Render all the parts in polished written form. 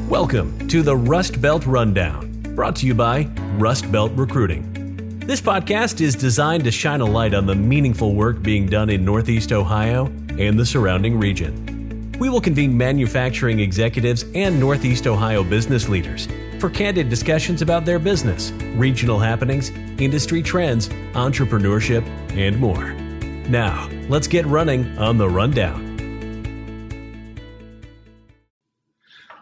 Welcome to the Rust Belt Rundown, brought to you by Rust Belt Recruiting. This podcast is designed to shine a light on the meaningful work being done in Northeast Ohio and the surrounding region. We will convene manufacturing executives and Northeast Ohio business leaders for candid discussions about their business, regional happenings, industry trends, entrepreneurship, and more. Now, let's get running on the Rundown.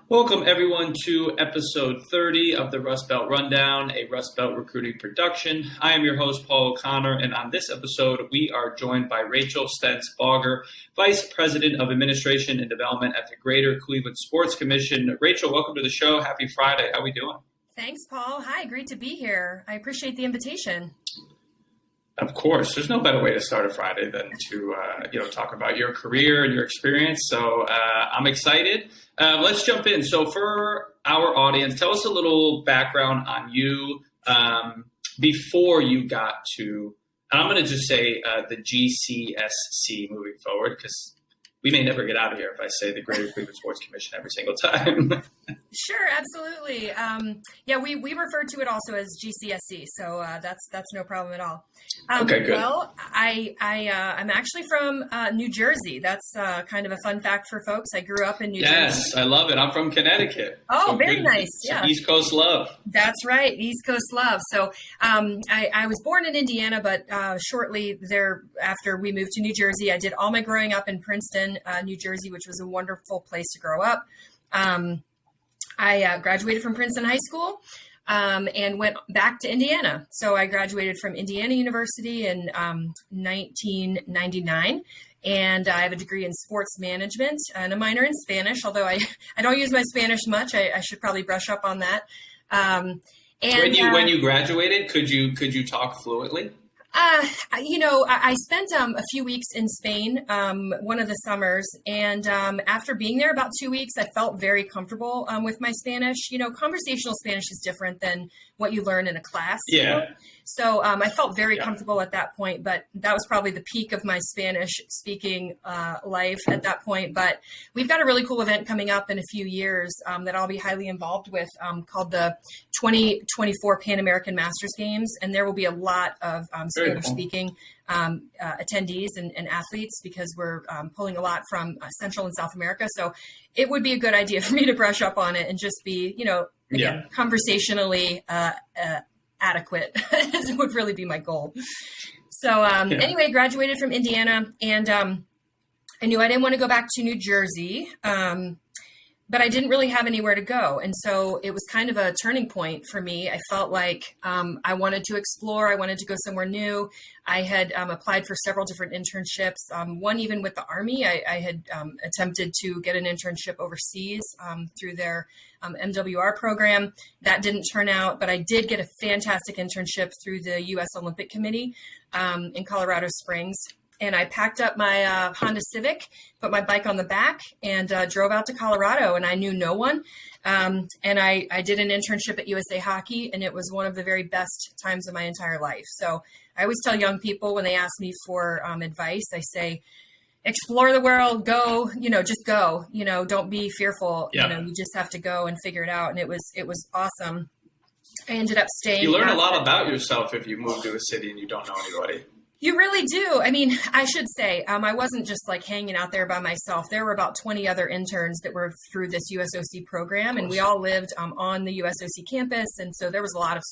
Welcome, everyone, to episode 30 of the Rust Belt Rundown, a Rust Belt recruiting production. I am your host, Paul O'Connor, and on this episode, we are joined by Rachel Stentz-Baugher, Vice President of Administration and Development at the Greater Cleveland Sports Commission. Rachel, welcome to the show. Happy Friday. How are we doing? Thanks, Paul. Hi, great to be here. I appreciate the invitation. Of course, there's no better way to start a Friday than to talk about your career and your experience. So I'm excited. Let's jump in. So for our audience, tell us a little background on you before you got to, and I'm going to just say the GCSC moving forward, because we may never get out of here if I say the Greater Cleveland Sports Commission every single time. Sure, absolutely. We refer to it also as GCSC, so that's no problem at all. Okay, good. Well, I'm actually from New Jersey. That's kind of a fun fact for folks. I grew up in New Jersey. Yes, I love it. I'm from Connecticut. Oh, so very good. nice. Yeah. East Coast love. That's right. East Coast love. So I was born in Indiana, but shortly thereafter we moved to New Jersey. I did all my growing up in Princeton, New Jersey, which was a wonderful place to grow up. I graduated from Princeton High School and went back to Indiana. So I graduated from Indiana University in 1999. And I have a degree in sports management and a minor in Spanish, although I don't use my Spanish much. I should probably brush up on that. And when you graduated, could you talk fluently? I spent a few weeks in Spain, one of the summers, and after being there about 2 weeks, I felt very comfortable with my Spanish. You know, conversational Spanish is different than what you learn in a class. Yeah. You know? So I felt very comfortable at that point, but that was probably the peak of my Spanish speaking life at that point. But we've got a really cool event coming up in a few years that I'll be highly involved with called the 2024 Pan American Masters Games. And there will be a lot of Spanish speaking attendees and athletes because we're pulling a lot from Central and South America. So it would be a good idea for me to brush up on it and just be, conversationally adequate would really be my goal. So anyway, graduated from Indiana, and I knew I didn't want to go back to New Jersey, but I didn't really have anywhere to go. And so it was kind of a turning point for me. I felt like I wanted to explore. I wanted to go somewhere new. I had applied for several different internships, one even with the Army. I had attempted to get an internship overseas through their MWR program. That didn't turn out, but I did get a fantastic internship through the U.S. Olympic Committee in Colorado Springs. And I packed up my Honda Civic, put my bike on the back, and drove out to Colorado. And I knew no one. And I did an internship at USA Hockey, and it was one of the very best times of my entire life. So I always tell young people when they ask me for advice, I say, explore the world, go, just go, don't be fearful. Yeah. You just have to go and figure it out. And it was awesome. I ended up staying. You learn a lot about yourself if you move to a city and you don't know anybody. You really do. I mean, I should say, I wasn't just like hanging out there by myself. There were about 20 other interns that were through this USOC program, and we all lived on the USOC campus. And so there was a lot of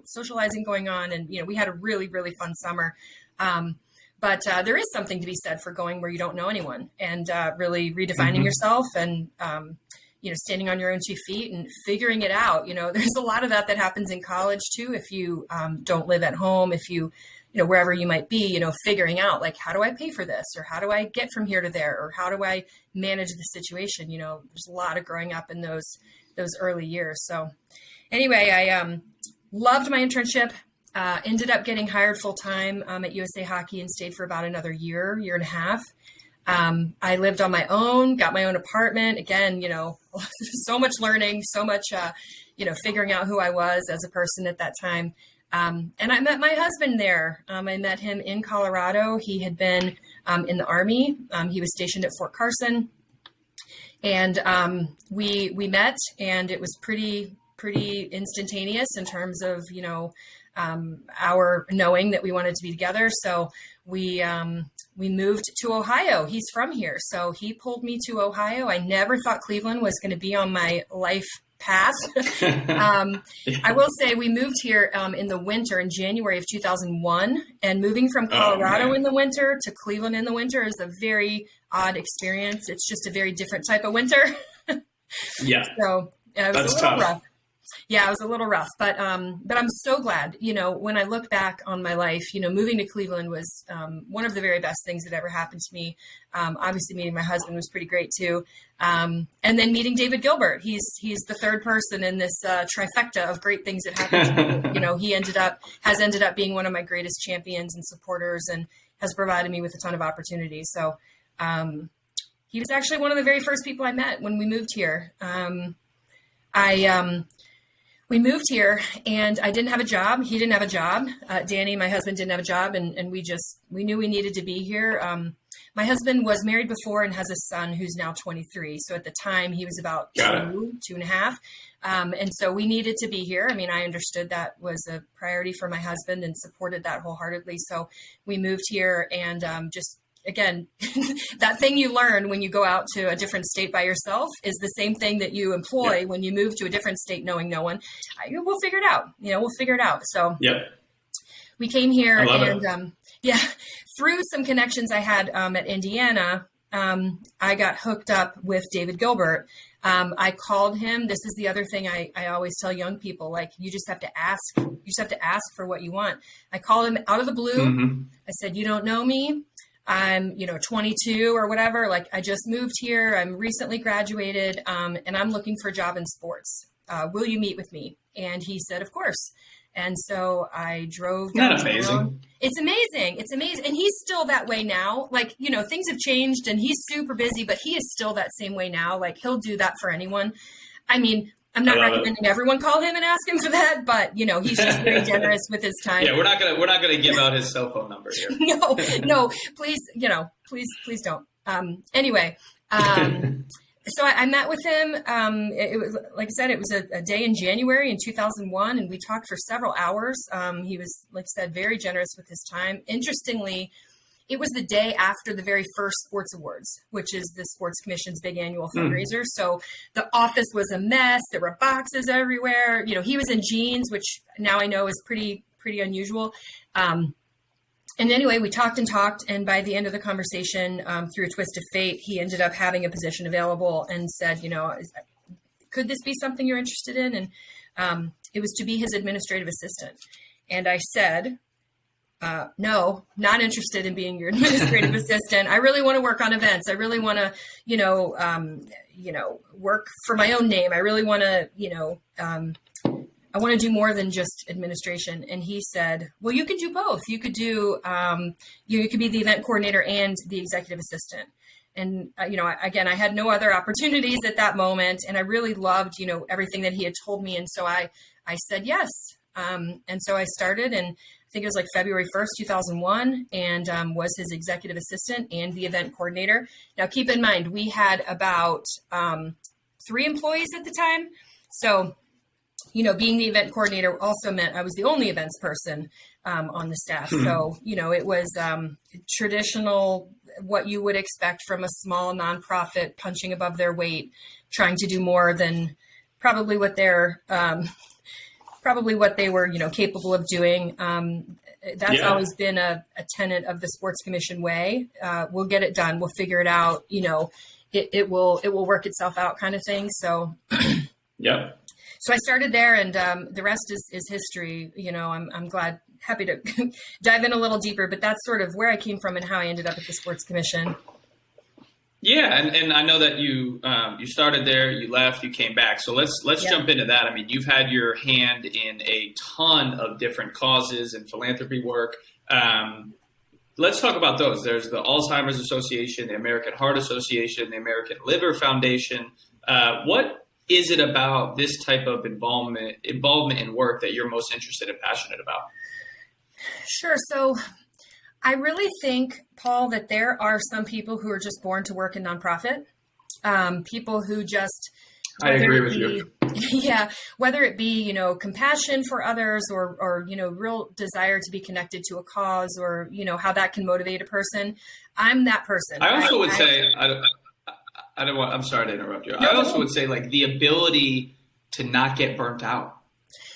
socializing going on, and, we had a really, really fun summer. But there is something to be said for going where you don't know anyone and really redefining yourself and, standing on your own 2 feet and figuring it out. There's a lot of that happens in college too. If you don't live at home, if you wherever you might be, figuring out like, how do I pay for this? Or how do I get from here to there? Or how do I manage the situation? There's a lot of growing up in those early years. So anyway, I loved my internship, ended up getting hired full time at USA Hockey and stayed for about another year and a half. I lived on my own, got my own apartment. Again, so much learning, so much, figuring out who I was as a person at that time. And I met my husband there. I met him in Colorado. He had been in the Army. He was stationed at Fort Carson. And we met, and it was pretty instantaneous in terms of, our knowing that we wanted to be together. So we moved to Ohio. He's from here, so he pulled me to Ohio. I never thought Cleveland was going to be on my life path. I will say we moved here in the winter, in January of 2001, and moving from Colorado in the winter to Cleveland in the winter is a very odd experience. It's just a very different type of winter. Yeah. So it was That's a little tough. rough. Yeah, it was a little rough, but I'm so glad, when I look back on my life, moving to Cleveland was one of the very best things that ever happened to me. Obviously meeting my husband was pretty great too. And then meeting David Gilbert, he's the third person in this trifecta of great things that happened to me. He has ended up being one of my greatest champions and supporters, and has provided me with a ton of opportunities. So he was actually one of the very first people I met when we moved here. We moved here, and I didn't have a job. He didn't have a job. Danny, my husband, didn't have a job, and we knew we needed to be here. My husband was married before and has a son who's now 23. So at the time he was about two and a half. And so we needed to be here. I mean, I understood that was a priority for my husband and supported that wholeheartedly. So we moved here, and again, that thing you learn when you go out to a different state by yourself is the same thing that you employ when you move to a different state knowing no one. We'll figure it out. We'll figure it out. So we came here, and through some connections I had at Indiana, I got hooked up with David Gilbert. I called him. This is the other thing I always tell young people, like, you just have to ask. You just have to ask for what you want. I called him out of the blue. Mm-hmm. I said, "You don't know me. I'm, 22 or whatever. Like, I just moved here. I'm recently graduated, and I'm looking for a job in sports. Will you meet with me?" And he said, "Of course." And so I drove down. Isn't that amazing? It's amazing. It's amazing. And he's still that way now. Like, things have changed, and he's super busy, but he is still that same way now. Like, he'll do that for anyone. I mean, I'm not recommending everyone call him and ask him for that, but he's just very generous with his time. Yeah, we're not gonna give out his cell phone number here. No, please, please don't. Anyway, so I met with him. It was, like I said, it was a day in January in 2001, and we talked for several hours. He was, like I said, very generous with his time. Interestingly, it was the day after the very first sports awards, which is the Sports Commission's big annual fundraiser. So the office was a mess. There were boxes everywhere. He was in jeans, which now I know is pretty unusual. And anyway, we talked, and by the end of the conversation, through a twist of fate, he ended up having a position available and said, "Could this be something you're interested in?" And it was to be his administrative assistant. And I said, "No, not interested in being your administrative assistant. I really want to work on events. I really want to, work for my own name. I really want to, I want to do more than just administration." And he said, "Well, you could do both. You could do, you could be the event coordinator and the executive assistant." And, I had no other opportunities at that moment. And I really loved, everything that he had told me. And so I said yes. And so I started, and I think it was like February 1st, 2001, and was his executive assistant and the event coordinator. Now, keep in mind, we had about 3 employees at the time. So, being the event coordinator also meant I was the only events person on the staff. So, it was traditional, what you would expect from a small nonprofit punching above their weight, trying to do more than probably what they're what they were, capable of doing. That's always been a tenet of the Sports Commission way. We'll get it done. We'll figure it out. It will work itself out, kind of thing. So, So I started there, and the rest is history. I'm happy to dive in a little deeper, but that's sort of where I came from and how I ended up at the Sports Commission. Yeah, and I know that you started there, you left, you came back. So let's jump into that. I mean, you've had your hand in a ton of different causes and philanthropy work. Let's talk about those. There's the Alzheimer's Association, the American Heart Association, the American Liver Foundation. What is it about this type of involvement in work that you're most interested and passionate about? Sure. So I really think, Paul, that there are some people who are just born to work in nonprofit. people who just, I agree with you. Yeah, whether it be, compassion for others or, real desire to be connected to a cause or, how that can motivate a person. I'm that person. I also would say, I'm sorry to interrupt you. I also would say like the ability to not get burnt out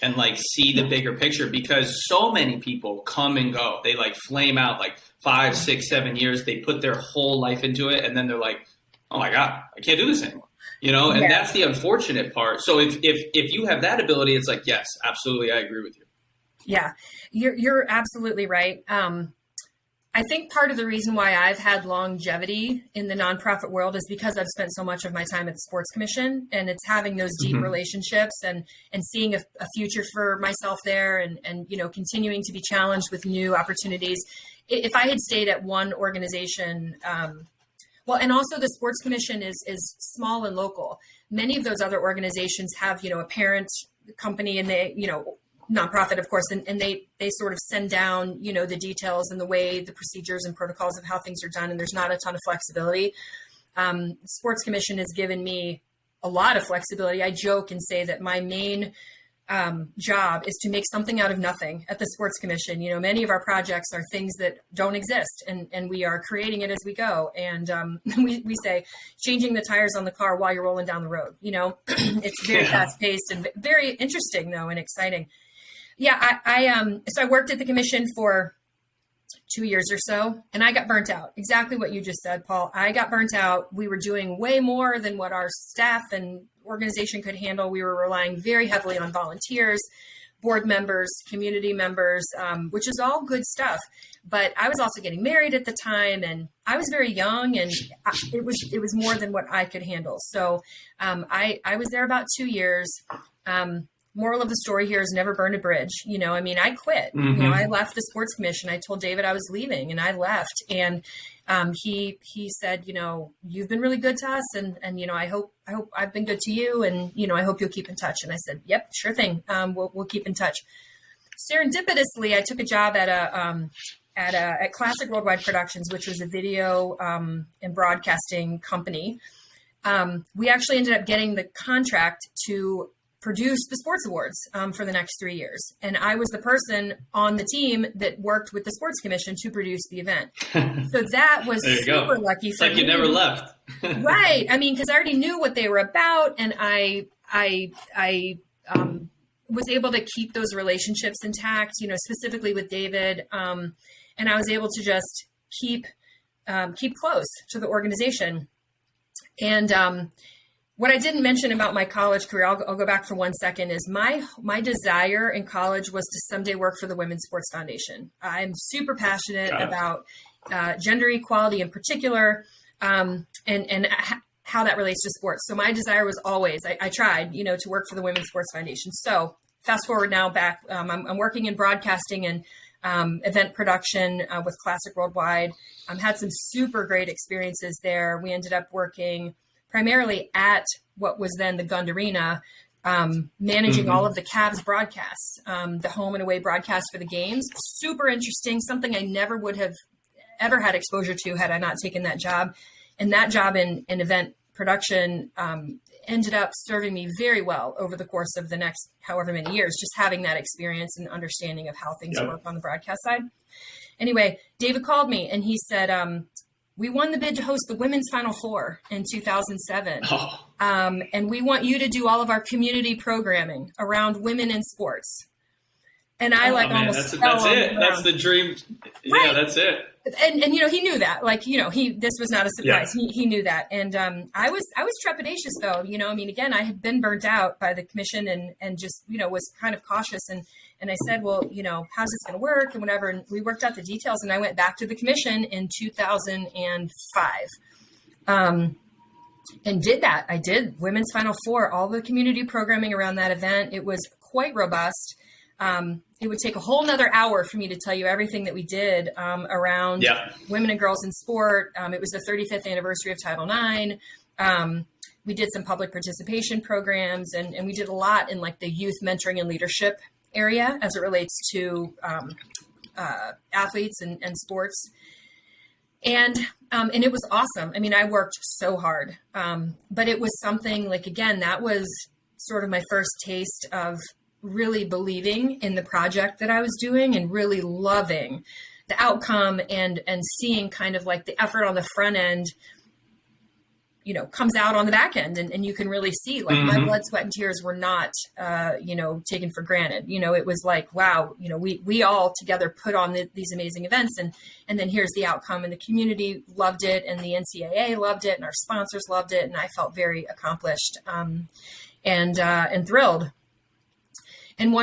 and like see the bigger picture, because so many people come and go. They like flame out like 5, 6, 7 years. They put their whole life into it. And then they're like, oh my God, I can't do this anymore. And that's the unfortunate part. So if you have that ability, it's like, yes, absolutely. I agree with you. Yeah, you're absolutely right. I think part of the reason why I've had longevity in the nonprofit world is because I've spent so much of my time at the Sports Commission, and it's having those deep relationships and seeing a future for myself there and continuing to be challenged with new opportunities. If I had stayed at one organization, and also the Sports Commission is small and local. Many of those other organizations have, a parent company and they, nonprofit, of course, and they sort of send down, the details and the way the procedures and protocols of how things are done. And there's not a ton of flexibility. Sports Commission has given me a lot of flexibility. I joke and say that my main job is to make something out of nothing at the Sports Commission. Many of our projects are things that don't exist and we are creating it as we go. And we say changing the tires on the car while you're rolling down the road. It's very fast paced and very interesting though, and exciting. Yeah. So I worked at the commission for 2 years or so, and I got burnt out. Exactly what you just said, Paul. I got burnt out. We were doing way more than what our staff and organization could handle. We were relying very heavily on volunteers, board members, community members, which is all good stuff. But I was also getting married at the time, and I was very young, and it was more than what I could handle. So I was there about 2 years. Moral of the story here is never burn a bridge. I quit. I left the Sports Commission. I told David I was leaving, and I left. And he said, you've been really good to us, and I hope I've been good to you, and I hope you'll keep in touch. And I said, yep, sure thing. We'll keep in touch. Serendipitously, I took a job at Classic Worldwide Productions, which was a video and broadcasting company. We actually ended up getting the contract to produce the sports awards for the next 3 years. And I was the person on the team that worked with the Sports Commission to produce the event. So that was super lucky for me. Like you never left. Right. Because I already knew what they were about, and I was able to keep those relationships intact, specifically with David. And I was able to just keep close to the organization. And what I didn't mention about my college career, I'll go back for 1 second, is my desire in college was to someday work for the Women's Sports Foundation. I'm super passionate about gender equality in particular, and how that relates to sports. So my desire was always, I tried, to work for the Women's Sports Foundation. So fast forward now back, I'm working in broadcasting and event production with Classic Worldwide. Had some super great experiences there. We ended up working primarily at what was then the Gund Arena, managing all of the Cavs broadcasts, the home and away broadcasts for the games. Super interesting, something I never would have ever had exposure to had I not taken that job. And that job in event production ended up serving me very well over the course of the next however many years, just having that experience and understanding of how things work on the broadcast side. Anyway, David called me and he said, we won the bid to host the Women's Final Four in 2007. And we want you to do all of our community programming around women in sports. And I almost that's it. That's the dream. Right. Yeah, that's it. And he knew that, this was not a surprise. Yeah. He knew that. And I was trepidatious though, again, I had been burnt out by the commission and just, was kind of cautious. And I said, well, how's this going to work and whatever. And we worked out the details, and I went back to the commission in 2005 and did that. I did Women's Final Four, all the community programming around that event. It was quite robust. It would take a whole nother hour for me to tell you everything that we did around women and girls in sport. It was the 35th anniversary of Title IX. We did some public participation programs, and we did a lot in the youth mentoring and leadership area as it relates to athletes and sports. And it was awesome. I mean, I worked so hard, but it was something like, again, that was sort of my first taste of really believing in the project that I was doing and really loving the outcome and seeing kind of like the effort on the front end, comes out on the back end, and you can really see like my blood, sweat, and tears were not, taken for granted. It was like, wow, we all together put on these amazing events, and then here's the outcome, and the community loved it, and the NCAA loved it, and our sponsors loved it, and I felt very accomplished and thrilled. And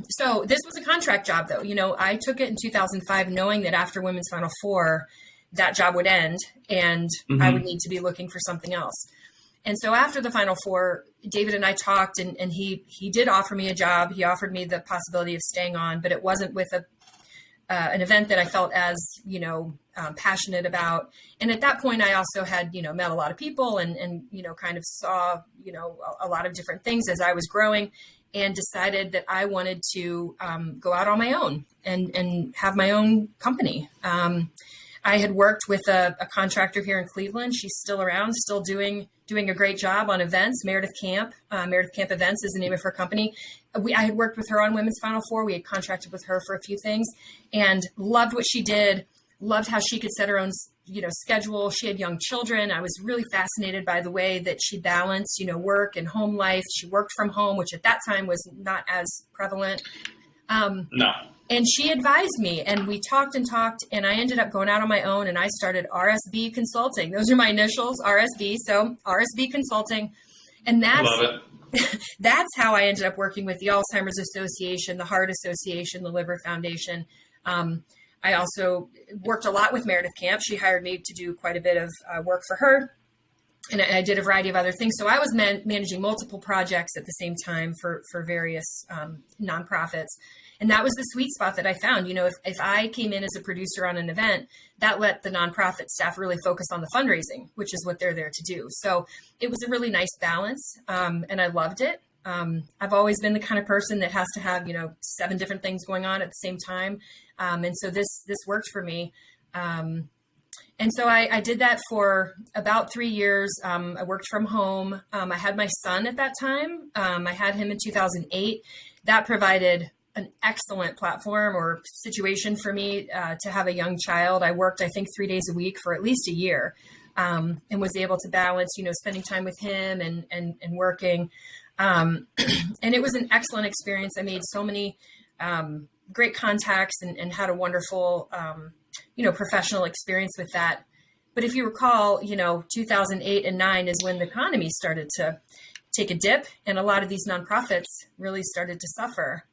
so this was a contract job though. I took it in 2005, knowing that after Women's Final Four, that job would end and I would need to be looking for something else. And so after the Final Four, David and I talked, and he did offer me a job. He offered me the possibility of staying on, but it wasn't with an event that I felt as, passionate about. And at that point, I also had, met a lot of people and kind of saw, a lot of different things as I was growing, and decided that I wanted to go out on my own and have my own company. I had worked with a contractor here in Cleveland. She's still around, still doing a great job on events. Meredith Camp Events is the name of her company. I had worked with her on Women's Final Four. We had contracted with her for a few things and loved what she did, loved how she could set her own, schedule. She had young children. I was really fascinated by the way that she balanced, work and home life. She worked from home, which at that time was not as prevalent. No. And she advised me, and we talked, and I ended up going out on my own, and I started RSB Consulting. Those are my initials, RSB. So RSB Consulting. And that's how I ended up working with the Alzheimer's Association, the Heart Association, the Liver Foundation. I also worked a lot with Meredith Camp. She hired me to do quite a bit of work for her. And I did a variety of other things. So I was managing multiple projects at the same time for various nonprofits. And that was the sweet spot that I found. If I came in as a producer on an event, that let the nonprofit staff really focus on the fundraising, which is what they're there to do. So it was a really nice balance, and I loved it. I've always been the kind of person that has to have, 7 different things going on at the same time. And so this worked for me. And so I did that for about 3 years. I worked from home. I had my son at that time. I had him in 2008. That provided an excellent platform or situation for me to have a young child. I worked, I think, 3 days a week for at least a year, and was able to balance, spending time with him and working. And it was an excellent experience. I made so many great contacts and had a wonderful, professional experience with that. But if you recall, 2008 and 2009 is when the economy started to take a dip, and a lot of these nonprofits really started to suffer.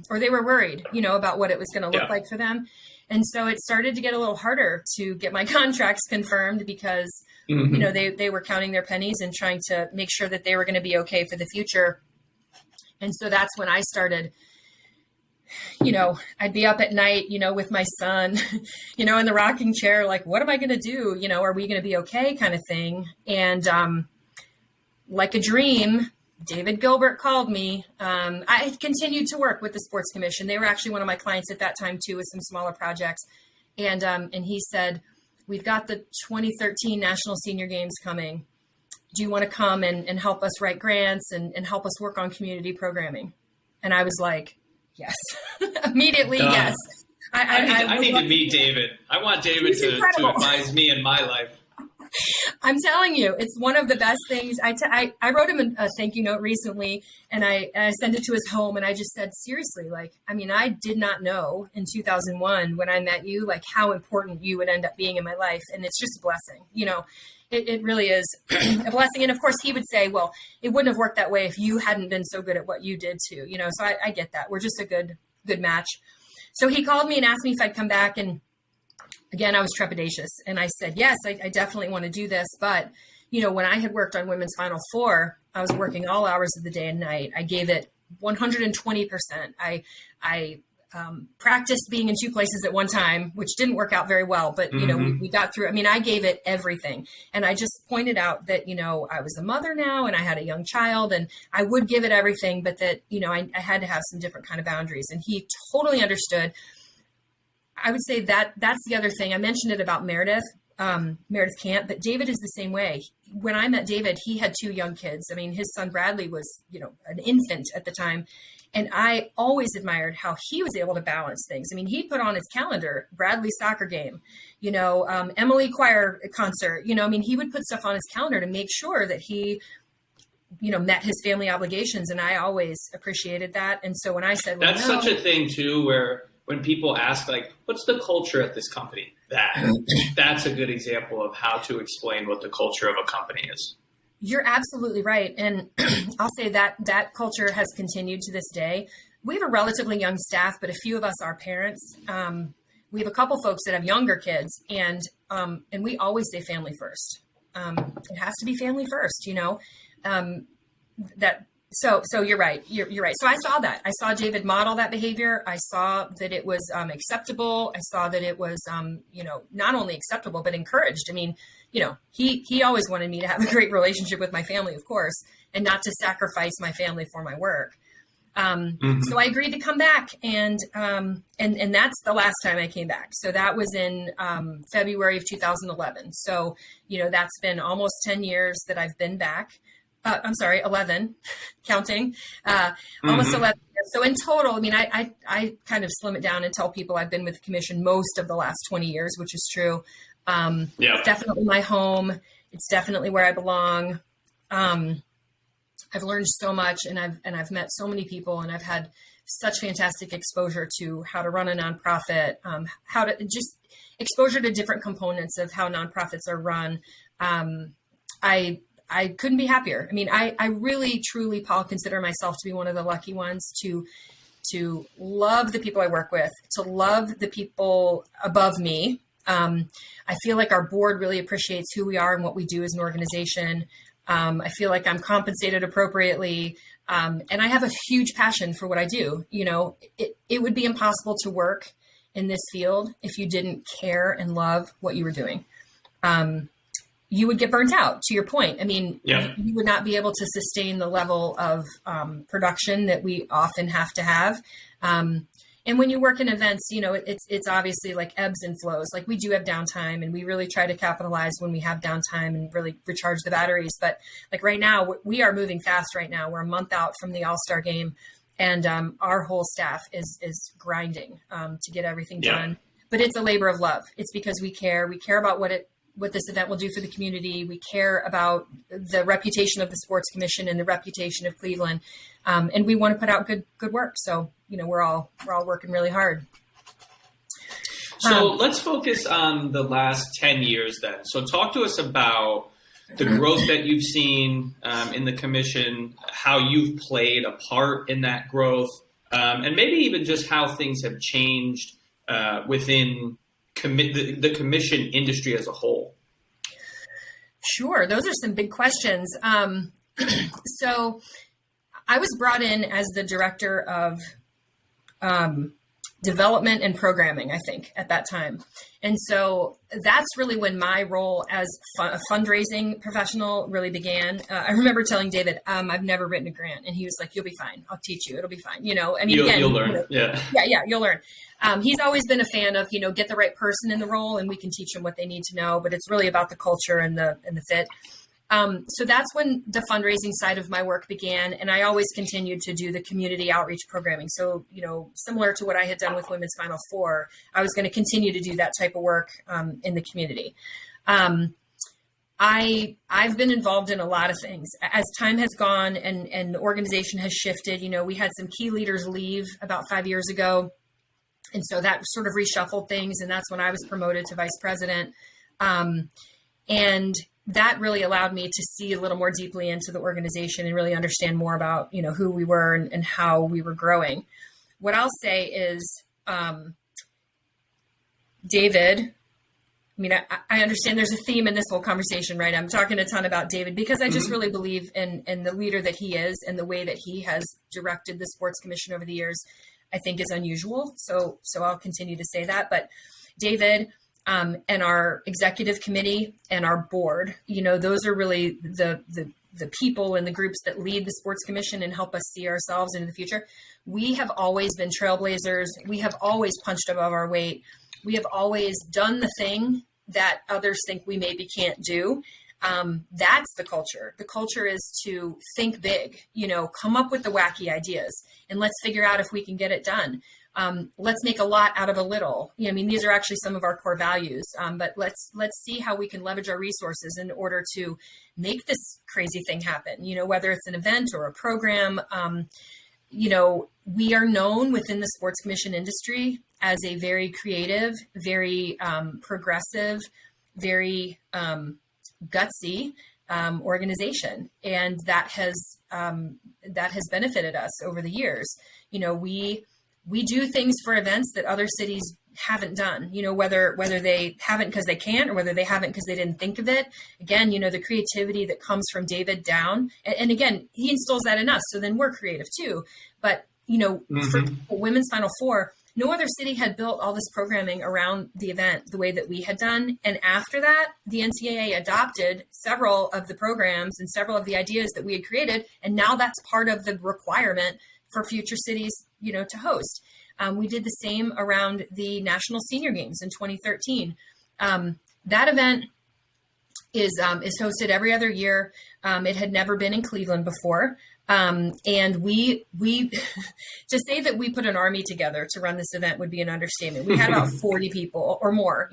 Or they were worried, about what it was going to look like for them. And so it started to get a little harder to get my contracts confirmed because, they were counting their pennies and trying to make sure that they were going to be okay for the future. And so that's when I started, I'd be up at night, with my son, in the rocking chair, like, what am I going to do? Are we going to be okay kind of thing? And like a dream, David Gilbert called me. I continued to work with the Sports Commission. They were actually one of my clients at that time too, with some smaller projects. And he said, we've got the 2013 National Senior Games coming. Do you want to come and help us write grants and help us work on community programming? And I was like, yes, immediately. Yes. I need to meet David. I want David to advise me in my life. I'm telling you, it's one of the best things. I wrote him a thank you note recently, and I sent it to his home, and I just said, seriously, I did not know in 2001 when I met you, how important you would end up being in my life. And it's just a blessing. It really is a blessing. And of course he would say, well, it wouldn't have worked that way if you hadn't been so good at what you did too. So I get that. We're just a good match. So he called me and asked me if I'd come back, and again, I was trepidatious, and I said, yes, I definitely want to do this. But, when I had worked on Women's Final Four, I was working all hours of the day and night. I gave it 120%. I practiced being in 2 places at one time, which didn't work out very well, but, we got through. I gave it everything. And I just pointed out that, I was a mother now and I had a young child, and I would give it everything, but that, I had to have some different kind of boundaries. And he totally understood. I would say that that's the other thing. I mentioned it about Meredith Camp, but David is the same way. When I met David, he had 2 young kids. I mean, his son Bradley was, an infant at the time. And I always admired how he was able to balance things. I mean, he put on his calendar, Bradley's soccer game, Emily choir concert, he would put stuff on his calendar to make sure that he, met his family obligations. And I always appreciated that. And so when I said, that's such a thing too, where when people ask, like, what's the culture at this company? That's a good example of how to explain what the culture of a company is. You're absolutely right. And I'll say that culture has continued to this day. We have a relatively young staff, but a few of us are parents. We have a couple folks that have younger kids, and we always say family first. It has to be family first, So you're right. You're right. So I saw that. I saw David model that behavior. I saw that it was acceptable. I saw that it was, not only acceptable, but encouraged. I mean, he always wanted me to have a great relationship with my family, of course, and not to sacrifice my family for my work. So I agreed to come back, and that's the last time I came back. So that was in February of 2011. So, that's been almost 10 years that I've been back. 11, counting, almost 11 years. So in total, I mean, I kind of slim it down and tell people I've been with the commission most of the last 20 years, which is true. It's definitely my home. It's definitely where I belong. I've learned so much, and I've met so many people, and I've had such fantastic exposure to how to run a nonprofit, how to just exposure to different components of how nonprofits are run. I couldn't be happier. I mean, I really, truly, Paul, consider myself to be one of the lucky ones to love the people I work with, to love the people above me. I feel like our board really appreciates who we are and what we do as an organization. I feel like I'm compensated appropriately. And I have a huge passion for what I do. It would be impossible to work in this field if you didn't care and love what you were doing. You would get burnt out, to your point. I mean, you would not be able to sustain the level of production that we often have to have. And when you work in events, it's obviously like ebbs and flows. Like, we do have downtime, and we really try to capitalize when we have downtime and really recharge the batteries. But like right now, we are moving fast right now. We're a month out from the AllStar game, and our whole staff is grinding to get everything done. But it's a labor of love. It's because we care. We care about what this event will do for the community. We care about the reputation of the Sports Commission and the reputation of Cleveland. And we want to put out good work. So, we're all working really hard. So let's focus on the last 10 years then. So talk to us about the growth that you've seen in the commission, how you've played a part in that growth, and maybe even just how things have changed within the commission industry as a whole. Sure. Those are some big questions. So I was brought in as the director of development and programming, I think, at that time. And so that's really when my role as a fundraising professional really began. I remember telling David, I've never written a grant. And he was like, you'll be fine. I'll teach you. It'll be fine. You'll learn. Yeah, you'll learn. He's always been a fan of, get the right person in the role, and we can teach them what they need to know. But it's really about the culture and the fit. So that's when the fundraising side of my work began. And I always continued to do the community outreach programming. So, similar to what I had done with Women's Final Four, I was going to continue to do that type of work in the community. I've been involved in a lot of things. As time has gone and the organization has shifted, we had some key leaders leave about 5 years ago. And so that sort of reshuffled things. And that's when I was promoted to vice president. And that really allowed me to see a little more deeply into the organization and really understand more about, who we were and how we were growing. What I'll say is, David, I understand there's a theme in this whole conversation, right? I'm talking a ton about David because I just really believe in the leader that he is, and the way that he has directed the Sports Commission over the years, I think is unusual. So I'll continue to say that. But David, and our executive committee and our board, those are really the the people and the groups that lead the Sports Commission and help us see ourselves into the future. We have always been trailblazers. We have always punched above our weight. We have always done the thing that others think we maybe can't do. That's the culture. The culture is to think big, come up with the wacky ideas, and let's figure out if we can get it done. Let's make a lot out of a little. These are actually some of our core values, but let's see how we can leverage our resources in order to make this crazy thing happen, whether it's an event or a program. We are known within the Sports Commission industry as a very creative, very progressive, very gutsy organization, and that has benefited us over the years. We do things for events that other cities haven't done. Whether they haven't because they can't, or whether they haven't because they didn't think of it. Again, the creativity that comes from David down, and again, he instills that in us. So then we're creative too. But for Women's Final Four, no other city had built all this programming around the event the way that we had done. And after that, the NCAA adopted several of the programs and several of the ideas that we had created. And now that's part of the requirement for future cities, to host. We did the same around the National Senior Games in 2013. That event is hosted every other year. It had never been in Cleveland before. And we to say that we put an army together to run this event would be an understatement. We had about 40 people or more,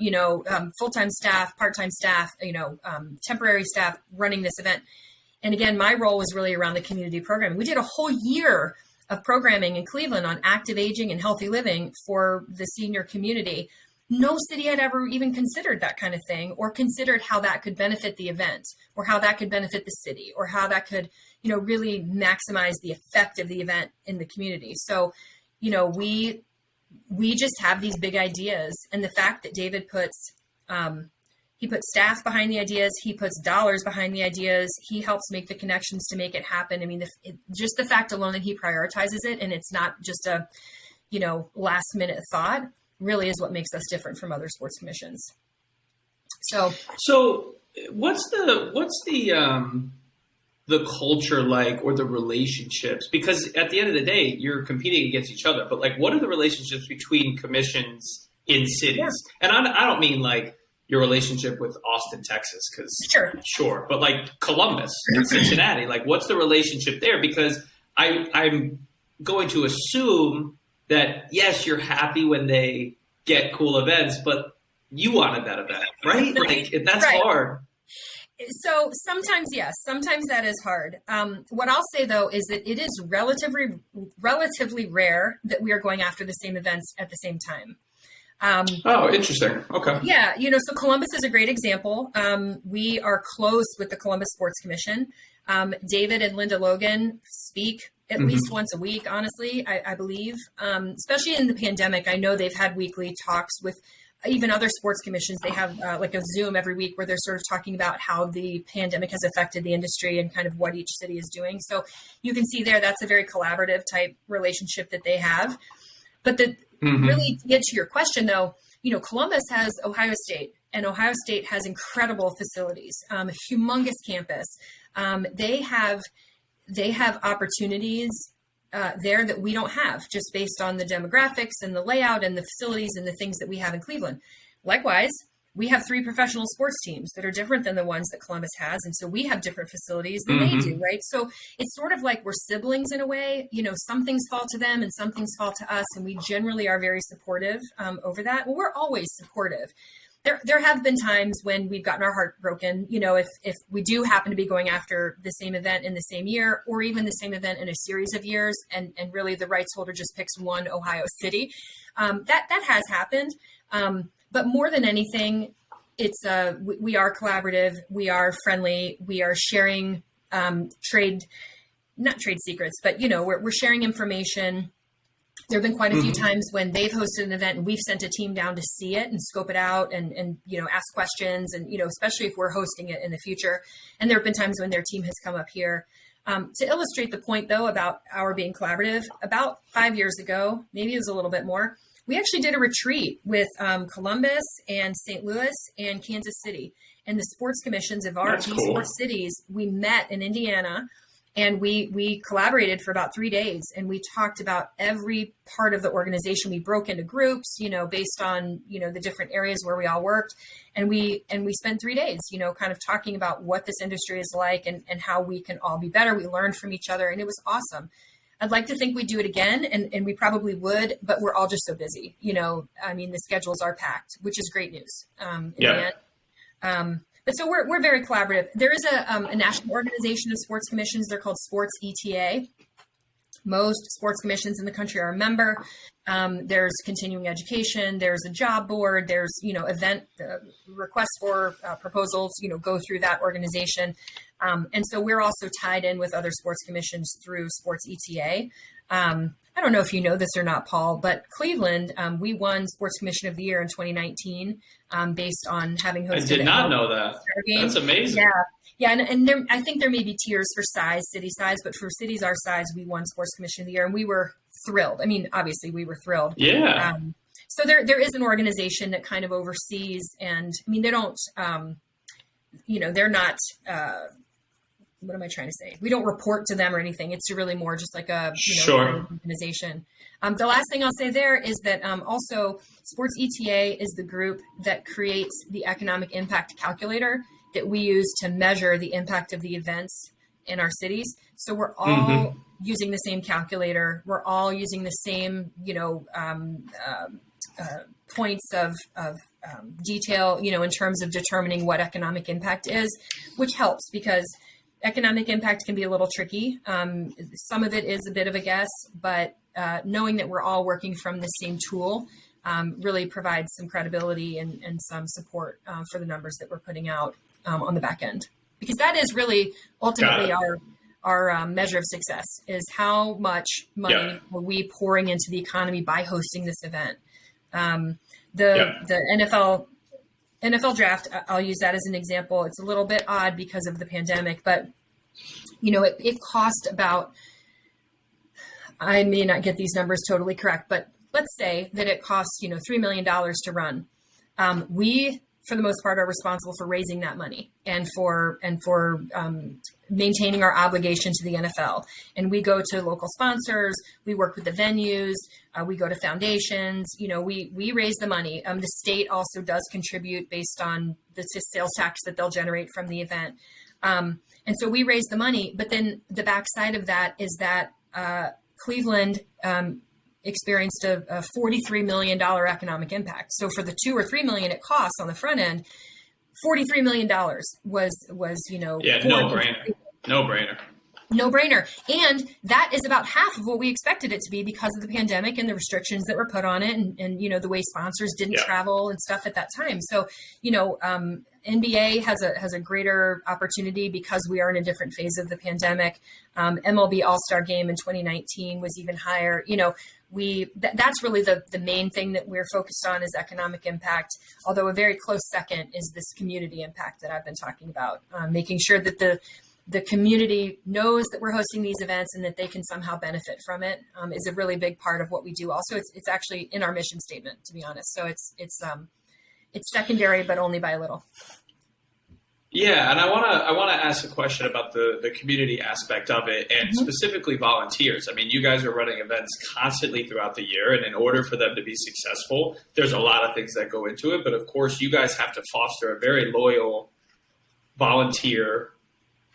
full-time staff, part-time staff, temporary staff running this event. And again, my role was really around the community programming. We did a whole year of programming in Cleveland on active aging and healthy living for the senior community. No city had ever even considered that kind of thing, or considered how that could benefit the event, or how that could benefit the city, or how that could, really maximize the effect of the event in the community. So, we just have these big ideas, and the fact that David puts staff behind the ideas, he puts dollars behind the ideas, he helps make the connections to make it happen. Just the fact alone that he prioritizes it, and it's not just a, last minute thought, really is what makes us different from other sports commissions. So what's the culture like, or the relationships? Because at the end of the day, you're competing against each other, but what are the relationships between commissions in cities? Yeah. And I don't mean your relationship with Austin, Texas, because sure, but Columbus and Cincinnati, what's the relationship there? Because I'm going to assume that, yes, you're happy when they get cool events, but you wanted that event, right? That's right. Hard. So sometimes, yes, sometimes that is hard. What I'll say, though, is that it is relatively rare that we are going after the same events at the same time. Interesting. Okay. Yeah. So Columbus is a great example. We are close with the Columbus Sports Commission. David and Linda Logan speak at least once a week, honestly, I believe, especially in the pandemic. I know they've had weekly talks with even other sports commissions. They have a Zoom every week where they're sort of talking about how the pandemic has affected the industry and kind of what each city is doing. So you can see there, that's a very collaborative type relationship that they have. But really to get to your question, though, Columbus has Ohio State, and Ohio State has incredible facilities, a humongous campus. They have opportunities there that we don't have, just based on the demographics and the layout and the facilities and the things that we have in Cleveland. Likewise, we have 3 professional sports teams that are different than the ones that Columbus has. And so we have different facilities than they do, right? So it's sort of like we're siblings in a way. Some things fall to them and some things fall to us. And we generally are very supportive over that. Well, we're always supportive. There have been times when we've gotten our heart broken, if we do happen to be going after the same event in the same year, or even the same event in a series of years, and really the rights holder just picks one Ohio city. That has happened. But more than anything, it's we are collaborative, we are friendly, we are sharing not trade secrets, but we're sharing information. There have been quite a few times when they've hosted an event and we've sent a team down to see it and scope it out and ask questions, and especially if we're hosting it in the future. And there have been times when their team has come up here. To illustrate the point, though, about our being collaborative, about 5 years ago, maybe it was a little bit more, we actually did a retreat with Columbus and St. Louis and Kansas City. and the sports commissions of our That's cool. four cities, we met in Indiana. And we collaborated for about 3 days, and we talked about every part of the organization. We broke into groups, based on, the different areas where we all worked. And we spent 3 days, kind of talking about what this industry is like and how we can all be better. We learned from each other, and it was awesome. I'd like to think we'd do it again, and we probably would, but we're all just so busy. The schedules are packed, which is great news. But so we're very collaborative. There is a national organization of sports commissions. They're called Sports ETA. Most sports commissions in the country are a member. There's continuing education. There's a job board. There's, event requests for proposals, go through that organization. And so we're also tied in with other sports commissions through Sports ETA. I don't know if you know this or not, Paul, but Cleveland, we won Sports Commission of the Year in 2019 based on having hosted. I did not know that. That's amazing. Yeah, and there, I think there may be tiers for size, city size, but for cities our size, we won Sports Commission of the Year, and we were thrilled. I mean, obviously, we were thrilled. Yeah. So there is an organization that kind of oversees, and I mean, they don't, they're not. What am I trying to say? We don't report to them or anything. It's really more just like a organization. The last thing I'll say there is that also Sports ETA is the group that creates the economic impact calculator that we use to measure the impact of the events in our cities. So we're all using the same calculator. We're all using the same, points of detail, in terms of determining what economic impact is, which helps because economic impact can be a little tricky. Some of it is a bit of a guess, but knowing that we're all working from the same tool really provides some credibility and some support for the numbers that we're putting out on the back end. Because that is really ultimately our measure of success is how much money are we pouring into the economy by hosting this event. The NFL draft, I'll use that as an example. It's a little bit odd because of the pandemic, but it cost about, I may not get these numbers totally correct, but let's say that it costs, $3 million to run. We, for the most part, are responsible for raising that money and for maintaining our obligation to the NFL. And we go to local sponsors, we work with the venues, we go to foundations, we raise the money. The state also does contribute based on the sales tax that they'll generate from the event. And so we raise the money, but then the backside of that is that Cleveland experienced a $43 million economic impact. So for the $2 or $3 million it costs on the front end, $43 million was no brainer. And that is about half of what we expected it to be because of the pandemic and the restrictions that were put on it and the way sponsors didn't travel and stuff at that time. So, NBA has a greater opportunity because we are in a different phase of the pandemic. MLB AllStar game in 2019 was even higher. That's really the main thing that we're focused on is economic impact. Although a very close second is this community impact that I've been talking about, making sure that the community knows that we're hosting these events and that they can somehow benefit from it is a really big part of what we do. Also, it's actually in our mission statement, to be honest. So it's secondary, but only by a little. Yeah, and I want to ask a question about the community aspect of it and specifically volunteers. I mean, you guys are running events constantly throughout the year, and in order for them to be successful, there's a lot of things that go into it. But of course, you guys have to foster a very loyal volunteer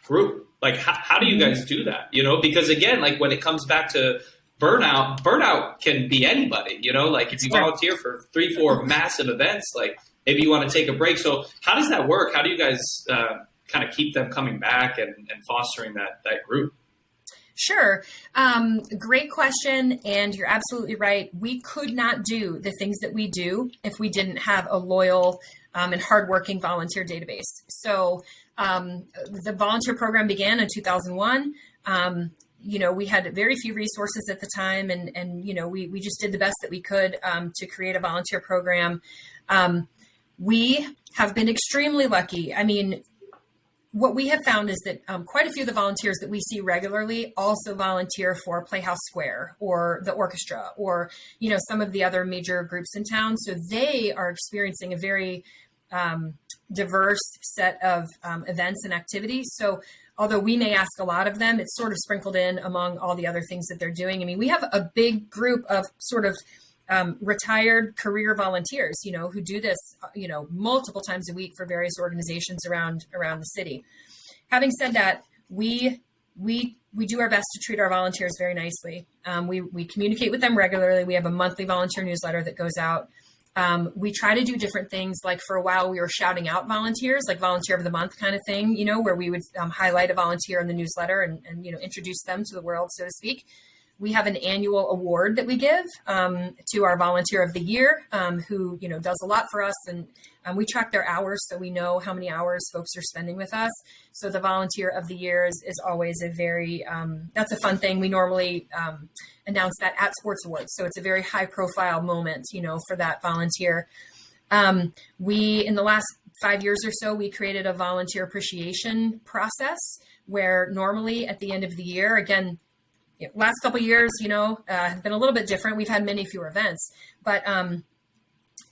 group. Like, how do you guys do that? Because again, like when it comes back to burnout can be anybody. Like if you volunteer for 3-4 massive events, like maybe you want to take a break. So how does that work? How do you guys kind of keep them coming back and fostering that group? Sure. Great question. And you're absolutely right. We could not do the things that we do if we didn't have a loyal and hardworking volunteer database. So the volunteer program began in 2001. We had very few resources at the time and we just did the best that we could to create a volunteer program. We have been extremely lucky. I mean, what we have found is that quite a few of the volunteers that we see regularly also volunteer for Playhouse Square or the orchestra or, some of the other major groups in town. So they are experiencing a very diverse set of events and activities. So although we may ask a lot of them, it's sort of sprinkled in among all the other things that they're doing. I mean, we have a big group of sort of retired career volunteers, who do this, multiple times a week for various organizations around the city. Having said that, we do our best to treat our volunteers very nicely. We communicate with them regularly. We have a monthly volunteer newsletter that goes out. We try to do different things. Like for a while, we were shouting out volunteers, like volunteer of the month kind of thing, where we would highlight a volunteer in the newsletter and introduce them to the world, so to speak. We have an annual award that we give to our volunteer of the year, who, does a lot for us. And we track their hours, so we know how many hours folks are spending with us. So the volunteer of the year is always a very, that's a fun thing. We normally announce that at Sports Awards. So it's a very high profile moment, for that volunteer. We, in the last 5 years or so, we created a volunteer appreciation process where normally at the end of the year, again, last couple of years, have been a little bit different. We've had many fewer events, but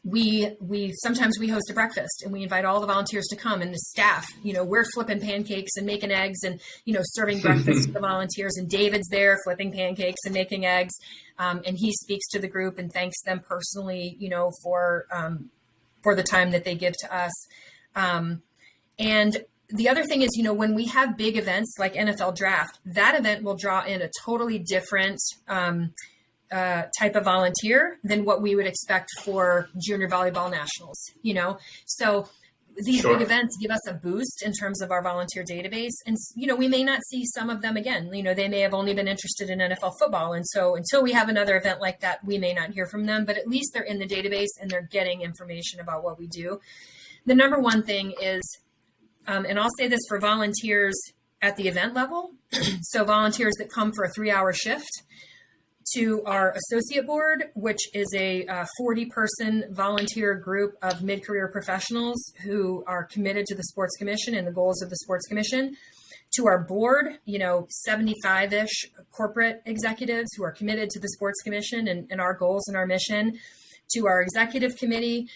we sometimes we host a breakfast and we invite all the volunteers to come, and the staff, we're flipping pancakes and making eggs and, serving breakfast to the volunteers, and David's there flipping pancakes and making eggs. And he speaks to the group and thanks them personally, for the time that they give to us. And the other thing is, when we have big events like NFL Draft, that event will draw in a totally different type of volunteer than what we would expect for junior volleyball nationals, So these Sure. big events give us a boost in terms of our volunteer database. And, we may not see some of them again. They may have only been interested in NFL football. And so until we have another event like that, we may not hear from them, but at least they're in the database and they're getting information about what we do. The number one thing is, and I'll say this for volunteers at the event level, so volunteers that come for a 3-hour shift, to our associate board, which is a 40-person volunteer group of mid-career professionals who are committed to the Sports Commission and the goals of the Sports Commission, to our board, 75-ish corporate executives who are committed to the Sports Commission and our goals and our mission, to our executive committee.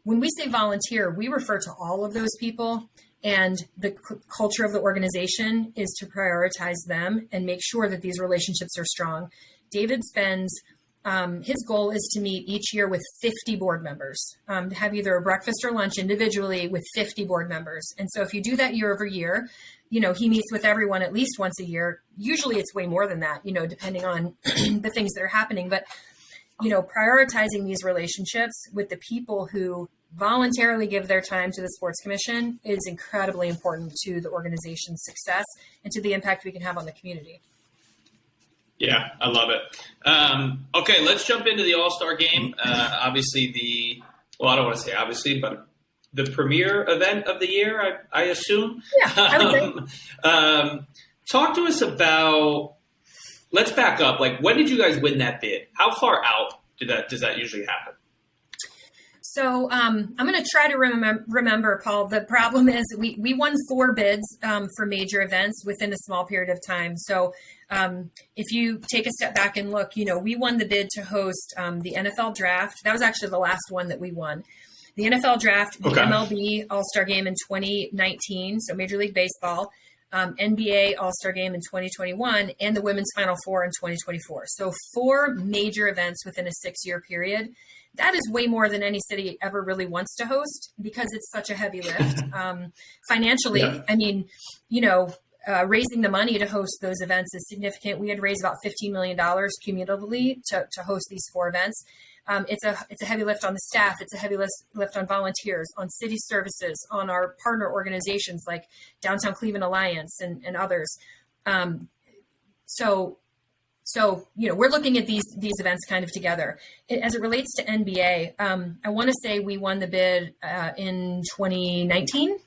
When we say volunteer, we refer to all of those people, and the culture of the organization is to prioritize them and make sure that these relationships are strong. David spends, his goal is to meet each year with 50 board members, to have either a breakfast or lunch individually with 50 board members. And so if you do that year over year, he meets with everyone at least once a year. Usually it's way more than that, depending on the things that are happening. But prioritizing these relationships with the people who voluntarily give their time to the Sports Commission is incredibly important to the organization's success and to the impact we can have on the community. Yeah, I love it. Okay, let's jump into the AllStar game. Obviously I don't want to say obviously, but the premier event of the year, I assume. Yeah, I would say. Talk to us about, let's back up. Like, when did you guys win that bid? How far out does that usually happen? So I'm going to try to remember, Paul. The problem is we won 4 bids for major events within a small period of time. So if you take a step back and look, we won the bid to host the NFL Draft. That was actually the last one that we won. The NFL Draft, the MLB All-Star Game in 2019, so Major League Baseball, NBA All-Star Game in 2021, and the Women's Final Four in 2024. So 4 major events within a 6-year period. That is way more than any city ever really wants to host because it's such a heavy lift. Financially, yeah. I mean, raising the money to host those events is significant. We had raised about $15 million cumulatively to host these 4 events. It's a heavy lift on the staff. It's a heavy lift on volunteers, on city services, on our partner organizations like Downtown Cleveland Alliance and others. So, we're looking at these events kind of together. As it relates to NBA, I want to say we won the bid in 2019.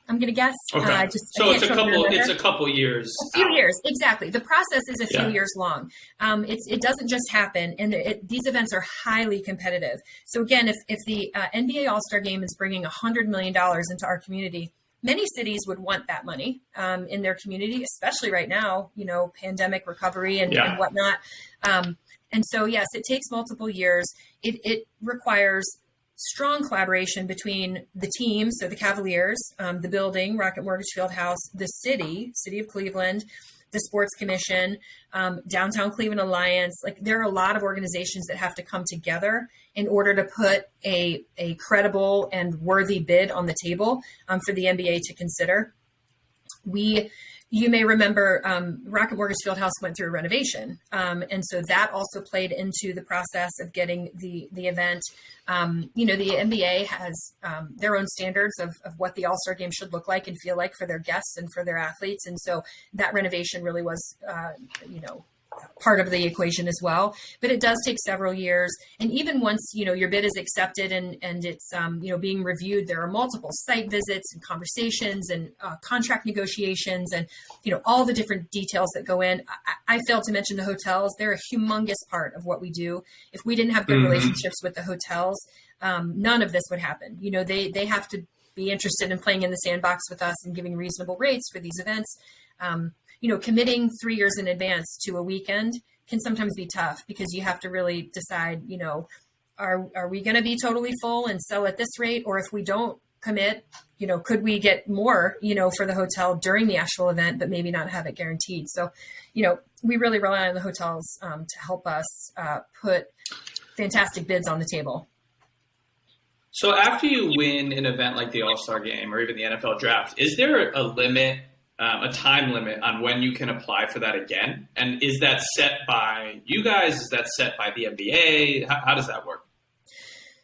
I'm going to guess. Okay. So it's a couple years. A few years, exactly. The process is a few years long. It doesn't just happen, and these events are highly competitive. So again, if the NBA All-Star Game is bringing $100 million into our community, many cities would want that money in their community, especially right now, pandemic recovery and whatnot. And so, yes, it takes multiple years. It requires strong collaboration between the team, so the Cavaliers, the building, Rocket Mortgage Fieldhouse, the city of Cleveland, the Sports Commission, Downtown Cleveland Alliance. Like, there are a lot of organizations that have to come together in order to put a credible and worthy bid on the table for the NBA to consider. You may remember Rocket Mortgage Fieldhouse went through a renovation. And so that also played into the process of getting the event. The NBA has their own standards of what the All-Star game should look like and feel like for their guests and for their athletes. And so that renovation really was, part of the equation as well, but it does take several years. And even once, your bid is accepted and it's, being reviewed, there are multiple site visits and conversations and contract negotiations and, all the different details that go in. I failed to mention the hotels. They're a humongous part of what we do. If we didn't have good relationships with the hotels, none of this would happen. They have to be interested in playing in the sandbox with us and giving reasonable rates for these events. Committing 3 years in advance to a weekend can sometimes be tough because you have to really decide, are we going to be totally full and sell at this rate? Or if we don't commit, could we get more, for the hotel during the actual event, but maybe not have it guaranteed. So, we really rely on the hotels to help us put fantastic bids on the table. So after you win an event like the All-Star game or even the NFL draft, is there a limit, a time limit on when you can apply for that again? And is that set by you guys? Is that set by the NBA? How does that work?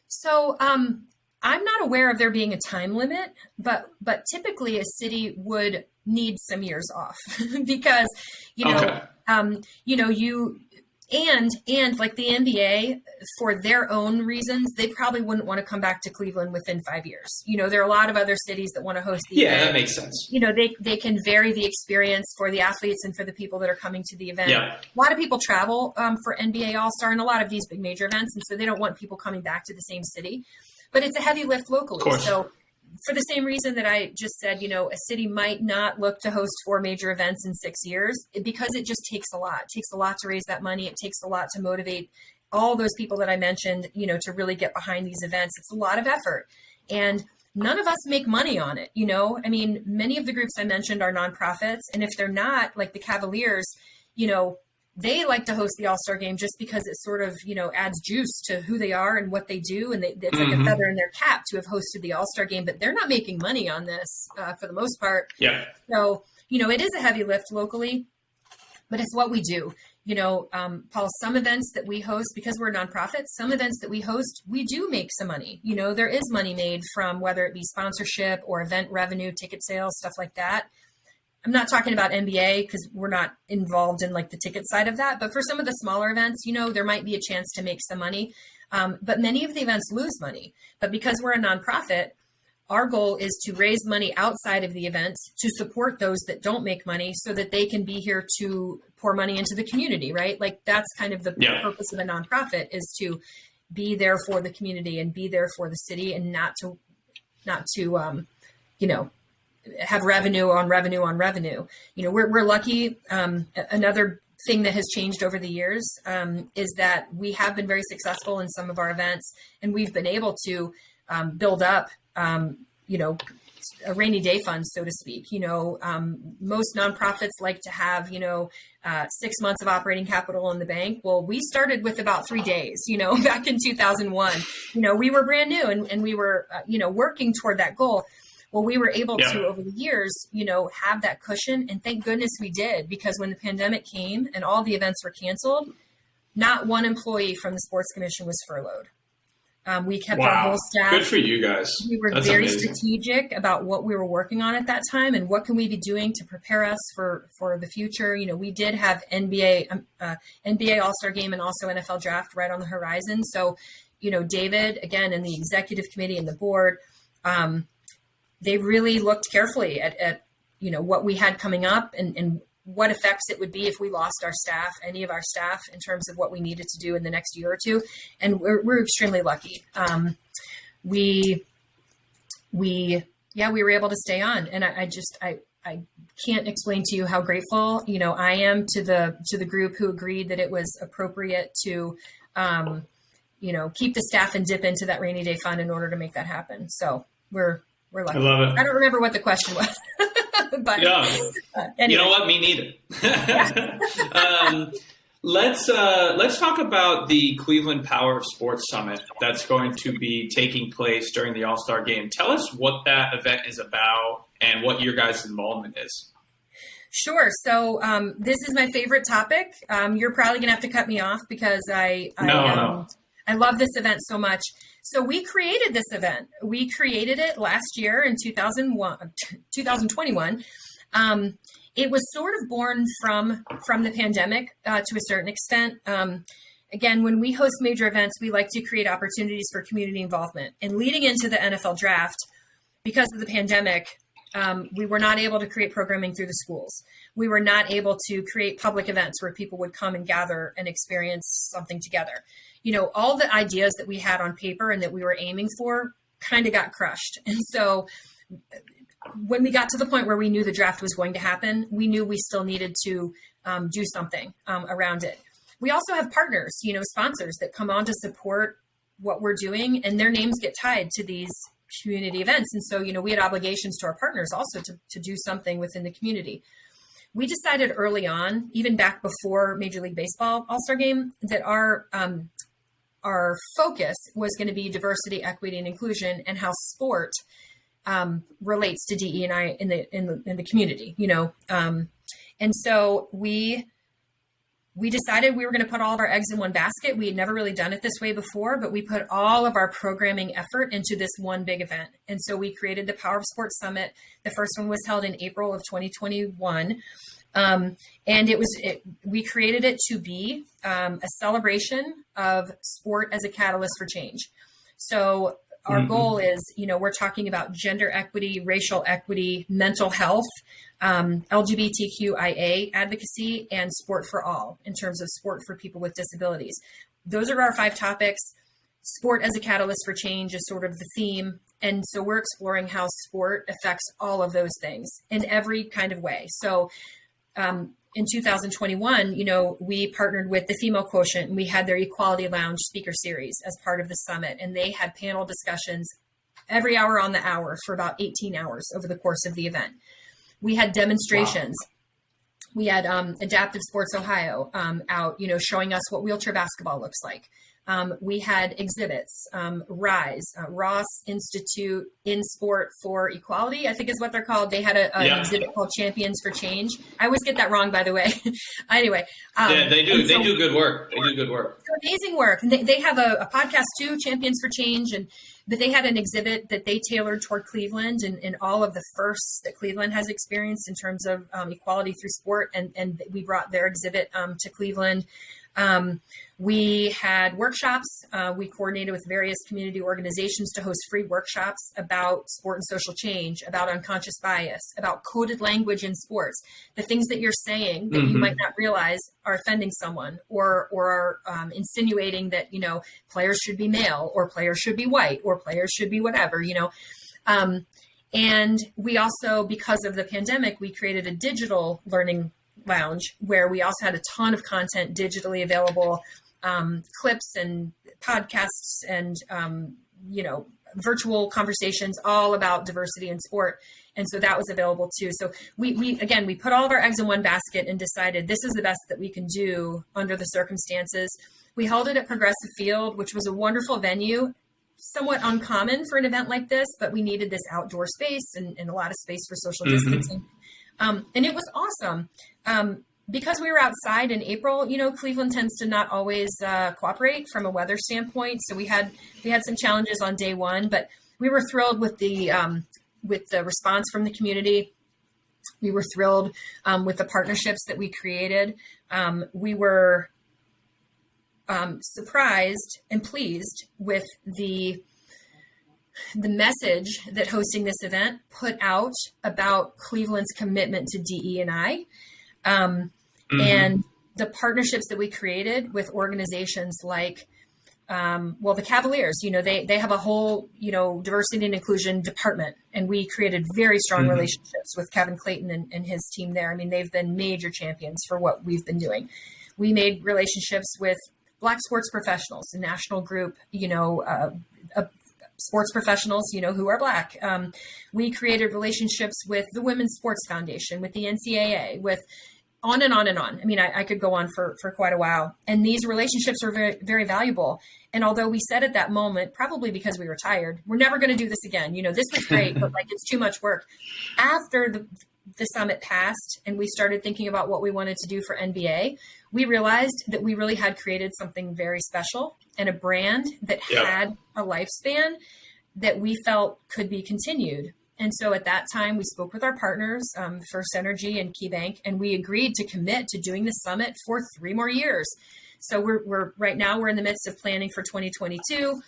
So I'm not aware of there being a time limit, but typically a city would need some years off because, and like the NBA, for their own reasons, they probably wouldn't want to come back to Cleveland within 5 years. There are a lot of other cities that want to host the event. Yeah, that makes sense. They can vary the experience for the athletes and for the people that are coming to the event. Yeah. A lot of people travel for NBA All-Star and a lot of these big major events, and so they don't want people coming back to the same city. But it's a heavy lift locally. So for the same reason that I just said, a city might not look to host 4 major events in 6 years because it just takes a lot. It takes a lot to raise that money. It takes a lot to motivate all those people that I mentioned, to really get behind these events. It's a lot of effort. And none of us make money on it. Many of the groups I mentioned are nonprofits. And if they're not, like the Cavaliers, they like to host the All-Star game just because it sort of, adds juice to who they are and what they do. And it's like a feather in their cap to have hosted the All-Star game, but they're not making money on this for the most part. Yeah. So, it is a heavy lift locally, but it's what we do. Paul, some events that we host, because we're a nonprofit, some events that we host, we do make some money. There is money made from whether it be sponsorship or event revenue, ticket sales, stuff like that. I'm not talking about NBA because we're not involved in like the ticket side of that. But for some of the smaller events, there might be a chance to make some money. But many of the events lose money. But because we're a nonprofit, our goal is to raise money outside of the events to support those that don't make money so that they can be here to pour money into the community, right? Like that's kind of the purpose of a nonprofit, is to be there for the community and be there for the city and not to have revenue on revenue on revenue. We're lucky. Another thing that has changed over the years is that we have been very successful in some of our events, and we've been able to build up, a rainy day fund, so to speak. Most nonprofits like to have, 6 months of operating capital in the bank. Well, we started with about 3 days, back in 2001. We were brand new and we were, working toward that goal. Well, we were able to, over the years, have that cushion. And thank goodness we did, because when the pandemic came and all the events were canceled, not one employee from the Sports Commission was furloughed. We kept our whole staff. Good for you guys. We were very strategic about what we were working on at that time and what can we be doing to prepare us for the future. We did have NBA All-Star game and also NFL draft right on the horizon. So, David, again, and the executive committee and the board, they really looked carefully at what we had coming up and what effects it would be if we lost our staff, any of our staff, in terms of what we needed to do in the next year or two. And we're extremely lucky. We were able to stay on. And I can't explain to you how grateful, I am to the group who agreed that it was appropriate to, keep the staff and dip into that rainy day fund in order to make that happen. So we're lucky. I love it. I don't remember what the question was, but anyway. You know what? Me neither. Let's talk about the Cleveland Power of Sports Summit that's going to be taking place during the AllStar game. Tell us what that event is about and what your guys' involvement is. Sure. So this is my favorite topic. You're probably going to have to cut me off because I love this event so much. So we created this event. We created it last year in 2021. It was sort of born from the pandemic to a certain extent. Again, when we host major events, we like to create opportunities for community involvement. And leading into the NFL draft, because of the pandemic, we were not able to create programming through the schools. We were not able to create public events where people would come and gather and experience something together. All the ideas that we had on paper and that we were aiming for kind of got crushed. And so when we got to the point where we knew the draft was going to happen, we knew we still needed to do something around it. We also have partners, sponsors that come on to support what we're doing, and their names get tied to these community events. And so, we had obligations to our partners also to do something within the community. We decided early on, even back before Major League Baseball All-Star Game, that our focus was going to be diversity, equity, and inclusion, and how sport relates to DE&I in the community, and so we decided we were going to put all of our eggs in one basket. We had never really done it this way before, but we put all of our programming effort into this one big event. And so we created the Power of Sports Summit. The first one was held in April of 2021. And we created it to be a celebration of sport as a catalyst for change. So our goal is, we're talking about gender equity, racial equity, mental health, LGBTQIA advocacy, and sport for all in terms of sport for people with disabilities. Those are our 5 topics. Sport as a catalyst for change is sort of the theme. And so we're exploring how sport affects all of those things in every kind of way. So in 2021, we partnered with the Female Quotient, and we had their Equality Lounge speaker series as part of the summit. And they had panel discussions every hour on the hour for about 18 hours over the course of the event. We had demonstrations. Wow. We had Adaptive Sports Ohio out, showing us what wheelchair basketball looks like. We had exhibits, RISE, Ross Institute in Sport for Equality, I think is what they're called. They had an exhibit called Champions for Change. I always get that wrong, by the way. Anyway. They do. They do good work. They do good work. Amazing work. And they have a podcast too, Champions for Change. But they had an exhibit that they tailored toward Cleveland and all of the firsts that Cleveland has experienced in terms of equality through sport. And we brought their exhibit to Cleveland. We had workshops. We coordinated with various community organizations to host free workshops about sport and social change, about unconscious bias, about coded language in sports, the things that you're saying that you might not realize are offending someone or are insinuating that, players should be male or players should be white or players should be whatever, and we also, because of the pandemic, we created a digital learning lounge where we also had a ton of content digitally available, clips and podcasts and, virtual conversations all about diversity in sport. And so that was available too. So we put all of our eggs in one basket and decided this is the best that we can do under the circumstances. We held it at Progressive Field, which was a wonderful venue, somewhat uncommon for an event like this, but we needed this outdoor space and a lot of space for social distancing. And it was awesome. Because we were outside in April, Cleveland tends to not always cooperate from a weather standpoint. So we had some challenges on day one, but we were thrilled with the response from the community. We were thrilled with the partnerships that we created. We were surprised and pleased with the message that hosting this event put out about Cleveland's commitment to DE&I. And the partnerships that we created with organizations like, the Cavaliers, they have a whole, diversity and inclusion department, and we created very strong relationships with Kevin Clayton and his team there. I mean, they've been major champions for what we've been doing. We made relationships with Black sports professionals, a national group, sports professionals, who are Black. We created relationships with the Women's Sports Foundation, with the NCAA, with on and on and on. I mean, I could go on for quite a while. And these relationships are very, very valuable. And although we said at that moment, probably because we were tired, we're never going to do this again. This was great, but like, it's too much work. After the summit passed and we started thinking about what we wanted to do for NBA, we realized that we really had created something very special and a brand that had a lifespan that we felt could be continued. And so at that time, we spoke with our partners, First Energy and KeyBank, and we agreed to commit to doing the summit for 3 more years. So we're right now, we're in the midst of planning for 2022.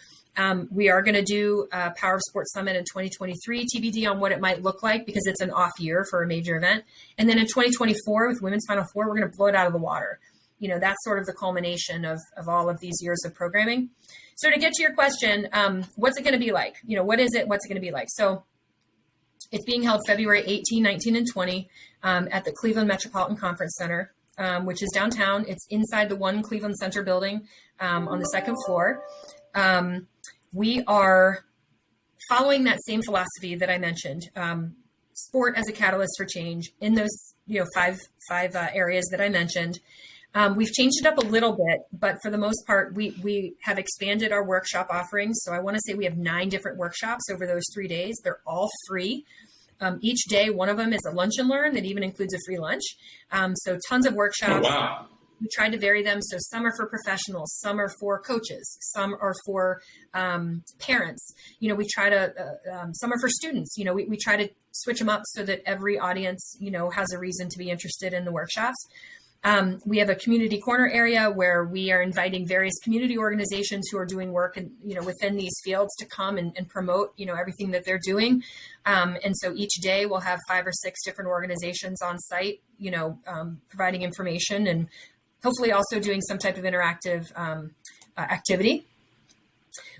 We are going to do a Power of Sports Summit in 2023, TBD on what it might look like, because it's an off year for a major event. And then in 2024 with Women's Final Four, we're going to blow it out of the water. That's sort of the culmination of all of these years of programming. So to get to your question, what's it going to be like? What is it? What's it going to be like? So it's being held February 18, 19, and 20 at the Cleveland Metropolitan Conference Center, which is downtown. It's inside the One Cleveland Center building on the 2nd floor. We are following that same philosophy that I mentioned, sport as a catalyst for change in those five areas that I mentioned. We've changed it up a little bit, but for the most part, we have expanded our workshop offerings. So I want to say we have 9 different workshops over those 3 days. They're all free. Each day, one of them is a lunch and learn that even includes a free lunch. So tons of workshops. Oh, wow. We tried to vary them. So some are for professionals, some are for coaches, some are for parents. We try to, some are for students. We try to switch them up so that every audience, has a reason to be interested in the workshops. We have a community corner area where we are inviting various community organizations who are doing work and, within these fields to come and promote, everything that they're doing. And so each day we'll have 5 or 6 different organizations on site, providing information and hopefully also doing some type of interactive activity.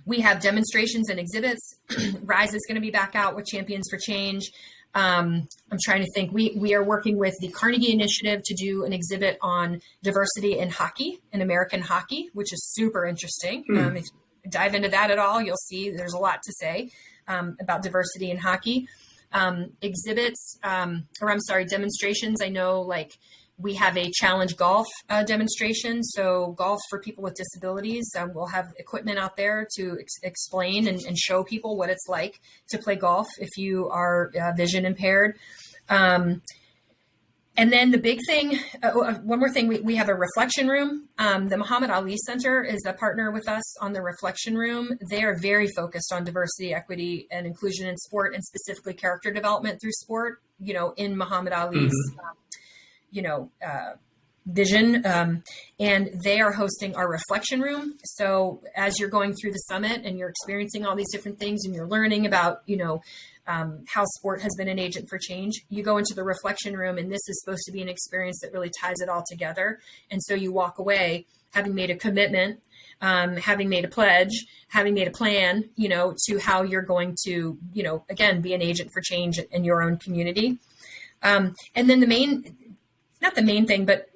We have demonstrations and exhibits. Rise is going to be back out with Champions for Change. I'm trying to think. We are working with the Carnegie Initiative to do an exhibit on diversity in hockey, in American hockey, which is super interesting. If you dive into that at all, you'll see there's a lot to say about diversity in hockey. Demonstrations. I know, we have a challenge golf demonstration. So golf for people with disabilities. We'll have equipment out there to explain and show people what it's like to play golf if you are vision impaired. And then the big thing, one more thing, we have a reflection room. The Muhammad Ali Center is a partner with us on the reflection room. They are very focused on diversity, equity, and inclusion in sport, and specifically character development through sport, in Muhammad Ali's vision. And they are hosting our reflection room. So as you're going through the summit and you're experiencing all these different things and you're learning about, how sport has been an agent for change, you go into the reflection room, and this is supposed to be an experience that really ties it all together. And so you walk away having made a commitment, having made a pledge, having made a plan, to how you're going to, again, be an agent for change in your own community. And then not the main thing, but,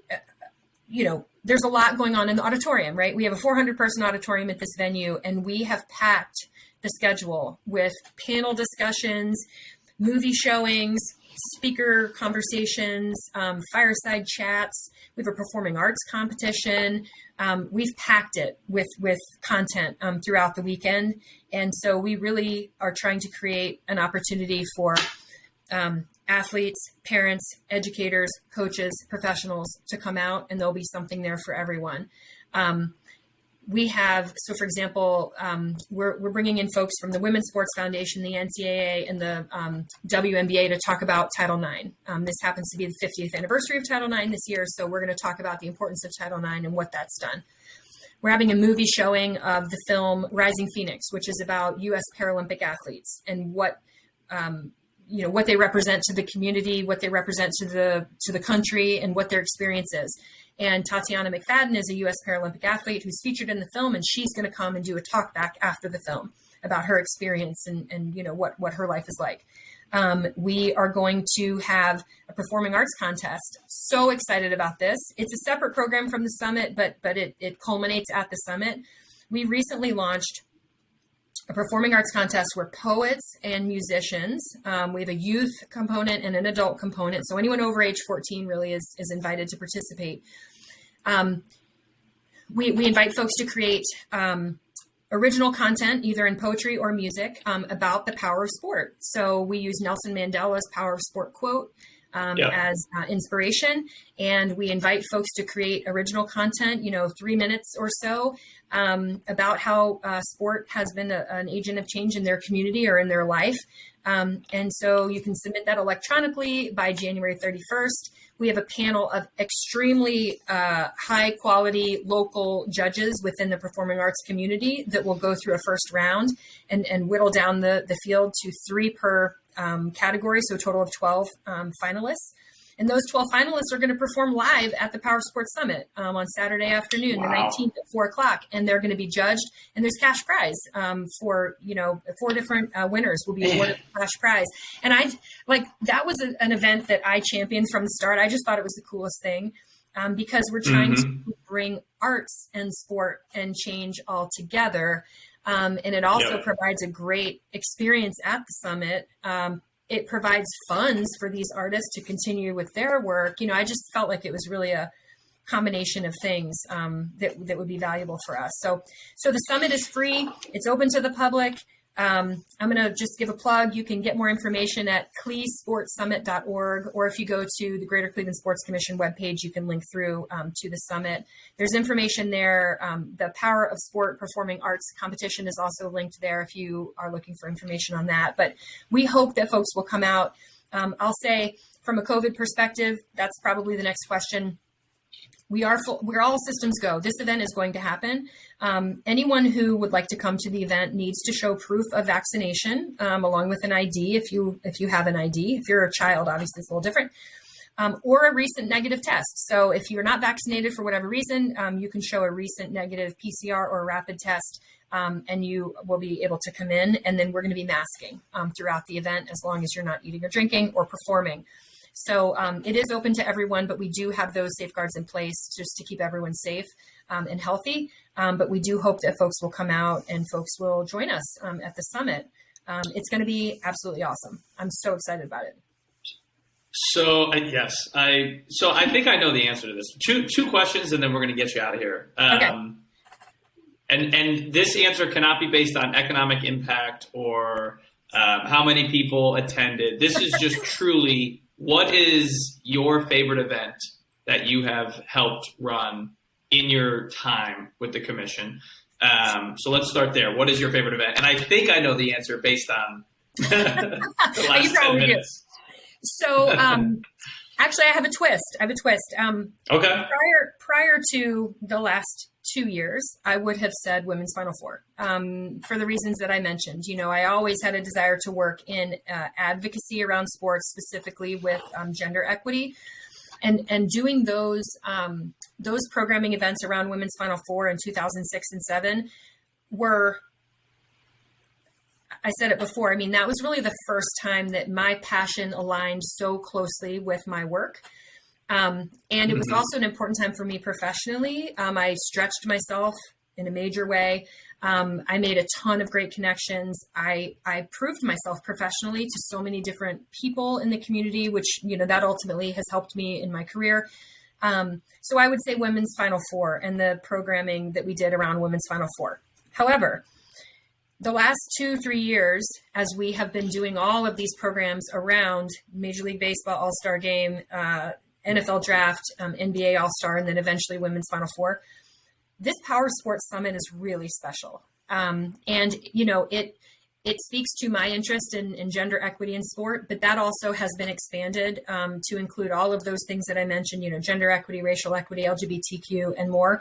there's a lot going on in the auditorium, right? We have a 400-person auditorium at this venue, and we have packed the schedule with panel discussions, movie showings, speaker conversations, fireside chats. We have a performing arts competition. We've packed it with content throughout the weekend. And so we really are trying to create an opportunity for athletes, parents, educators, coaches, professionals to come out, and there'll be something there for everyone. For example, we're bringing in folks from the Women's Sports Foundation, the NCAA, and the WNBA to talk about Title IX. This happens to be the 50th anniversary of Title IX this year, so we're going to talk about the importance of Title IX and what that's done. We're having a movie showing of the film Rising Phoenix, which is about U.S. Paralympic athletes and what they represent to the community, what they represent to the country, and what their experience is. And Tatiana McFadden is a U.S. Paralympic athlete who's featured in the film, and she's going to come and do a talk back after the film about her experience and what her life is like. We are going to have a performing arts contest. So excited about this. It's a separate program from the summit, but it culminates at the summit. We recently launched a performing arts contest where poets and musicians, we have a youth component and an adult component. So anyone over age 14 really is invited to participate. We invite folks to create original content, either in poetry or music, about the power of sport. So we use Nelson Mandela's power of sport quote as inspiration. And we invite folks to create original content, 3 minutes or so, about how sport has been an agent of change in their community or in their life. And so you can submit that electronically by January 31st. We have a panel of extremely high quality local judges within the performing arts community that will go through a first round and whittle down the field to 3 per category, so a total of 12 finalists. And those 12 finalists are going to perform live at the Power Sports Summit on Saturday afternoon, the 19th at 4:00. And they're going to be judged. And there's cash prize for, 4 different winners will be awarded cash prize. And that was an event that I championed from the start. I just thought it was the coolest thing because we're trying to bring arts and sport and change all together. And it also provides a great experience at the summit. It provides funds for these artists to continue with their work. I just felt like it was really a combination of things that would be valuable for us. So the summit is free. It's open to the public. I'm going to just give a plug. You can get more information at clesportsummit.org, or if you go to the Greater Cleveland Sports Commission webpage, you can link through to the summit. There's information there. The Power of Sport Performing Arts competition is also linked there if you are looking for information on that. But we hope that folks will come out. I'll say from a COVID perspective, that's probably the next question. We're all systems go. This event is going to happen. Anyone who would like to come to the event needs to show proof of vaccination along with an ID. If you have an ID, if you're a child, obviously it's a little different, or a recent negative test. So if you're not vaccinated for whatever reason, you can show a recent negative PCR or a rapid test, and you will be able to come in. And then we're going to be masking throughout the event as long as you're not eating or drinking or performing. So it is open to everyone, but we do have those safeguards in place just to keep everyone safe and healthy. But we do hope that folks will come out and folks will join us at the summit. It's going to be absolutely awesome. I'm so excited about it. So yes, I think I know the answer to this. Two questions, and then we're going to get you out of here. Okay. And this answer cannot be based on economic impact or how many people attended. This is just truly, what is your favorite event that you have helped run in your time with the commission? So let's start there. What is your favorite event? And I think I know the answer based on the last 10 minutes. So actually, I have a twist. Okay. Prior to the last 2 years, I would have said Women's Final Four for the reasons that I mentioned. I always had a desire to work in advocacy around sports, specifically with gender equity, and doing those programming events around Women's Final Four in 2006 and 2007 were, I said it before, that was really the first time that my passion aligned so closely with my work. And it was also an important time for me professionally. I stretched myself in a major way. I made a ton of great connections. I proved myself professionally to so many different people in the community, which, that ultimately has helped me in my career. So I would say Women's Final Four and the programming that we did around Women's Final Four. However, the last 2-3 years, as we have been doing all of these programs around Major League Baseball, All-Star Game, NFL Draft, NBA All-Star, and then eventually Women's Final Four, this Power Sports Summit is really special. And, it speaks to my interest in gender equity in sport, but that also has been expanded to include all of those things that I mentioned, gender equity, racial equity, LGBTQ, and more.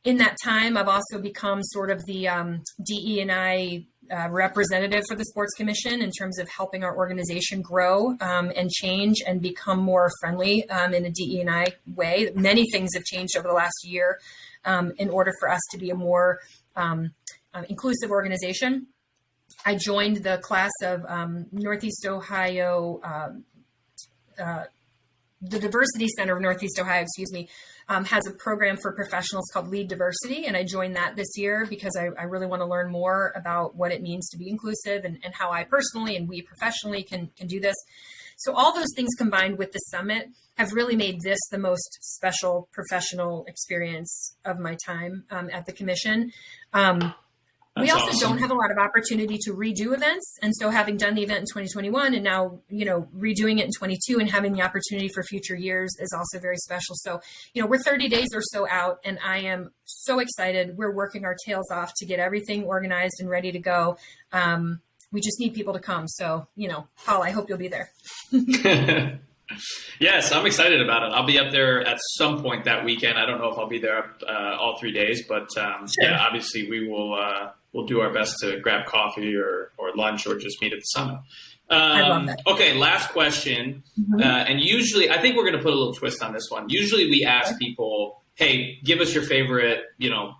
In that time, I've also become sort of the DE&I representative for the Sports Commission in terms of helping our organization grow and change and become more friendly in a DE&I way. Many things have changed over the last year in order for us to be a more inclusive organization. I joined the class of Northeast Ohio, the Diversity Center of Northeast Ohio, has a program for professionals called Lead Diversity. And I joined that this year because I really want to learn more about what it means to be inclusive and how I personally and we professionally can do this. So all those things combined with the summit have really made this the most special professional experience of my time at the commission. We also awesome. Don't have a lot of opportunity to redo events. And so having done the event in 2021 and now, redoing it in 22 and having the opportunity for future years is also very special. So, we're 30 days or so out and I am so excited. We're working our tails off to get everything organized and ready to go. We just need people to come. So, Paul, I hope you'll be there. Yes, I'm excited about it. I'll be up there at some point that weekend. I don't know if I'll be there all 3 days, but Sure. yeah, obviously we will we'll do our best to grab coffee or lunch or just meet at the summit. I love that. Okay, last question. Mm-hmm. And usually, I think we're going to put a little twist on this one. Usually we ask people, hey, give us your favorite,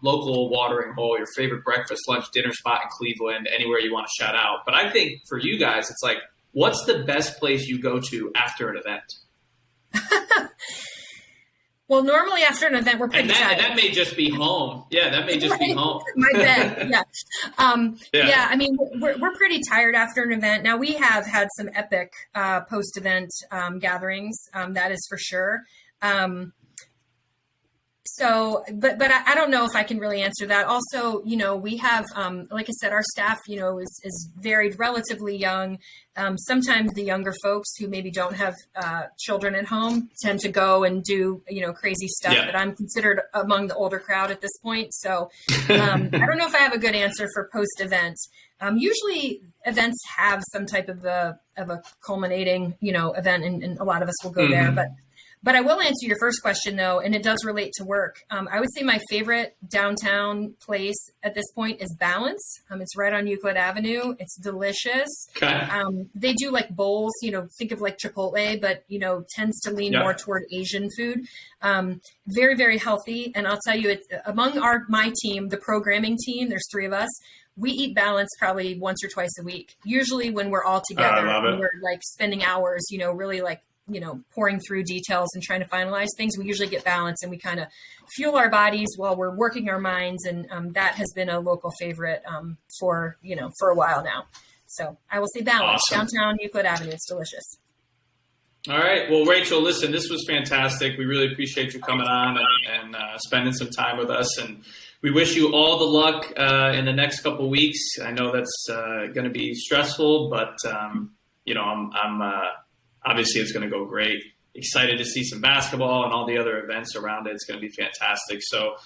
local watering hole, your favorite breakfast, lunch, dinner spot in Cleveland, anywhere you want to shout out. But I think for you guys, it's like, what's the best place you go to after an event? Well, normally after an event, we're pretty tired. That may just be home. Yeah, that may just be home. My bed, yeah. Yeah, I mean, we're pretty tired after an event. Now, we have had some epic post-event gatherings, that is for sure. So, but I don't know if I can really answer that. Also, we have, like I said, our staff, is varied, relatively young. Sometimes the younger folks who maybe don't have children at home tend to go and do, crazy stuff. Yeah. But I'm considered among the older crowd at this point. So I don't know if I have a good answer for post-event. Usually events have some type of a culminating, event, and a lot of us will go there. But I will answer your first question, though, and it does relate to work. I would say my favorite downtown place at this point is Balance. It's right on Euclid Avenue. It's delicious. Okay. They do like bowls, think of like Chipotle, but, tends to lean more toward Asian food. Very, very healthy. And I'll tell you, among my team, the programming team, there's 3 of us. We eat Balance probably once or twice a week. Usually when we're all together, and we're like spending hours, really like, pouring through details and trying to finalize things, we usually get Balance and we kind of fuel our bodies while we're working our minds. And that has been a local favorite for a while now. So I will say Balance, awesome. Downtown Euclid Avenue. It's delicious. All right. Well, Rachel, listen, this was fantastic. We really appreciate you coming on and spending some time with us. And we wish you all the luck in the next couple of weeks. I know that's going to be stressful, but, I'm obviously, it's going to go great. Excited to see some basketball and all the other events around it. It's going to be fantastic. So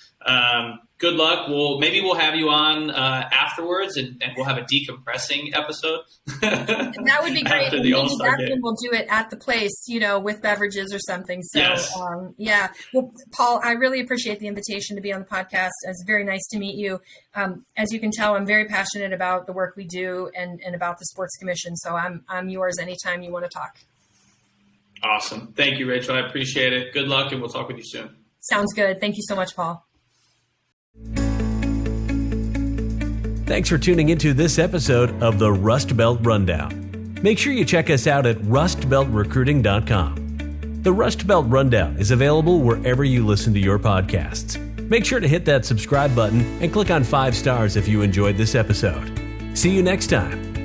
good luck. Maybe we'll have you on afterwards, and we'll have a decompressing episode. That would be great. After the AllStar game. We'll do it at the place, with beverages or something. So, yes. Yeah. Well, Paul, I really appreciate the invitation to be on the podcast. It's very nice to meet you. As you can tell, I'm very passionate about the work we do and about the Sports Commission. So I'm yours anytime you want to talk. Awesome. Thank you, Rachel. I appreciate it. Good luck, and we'll talk with you soon. Sounds good. Thank you so much, Paul. Thanks for tuning into this episode of the Rust Belt Rundown. Make sure you check us out at rustbeltrecruiting.com. The Rust Belt Rundown is available wherever you listen to your podcasts. Make sure to hit that subscribe button and click on 5 stars if you enjoyed this episode. See you next time.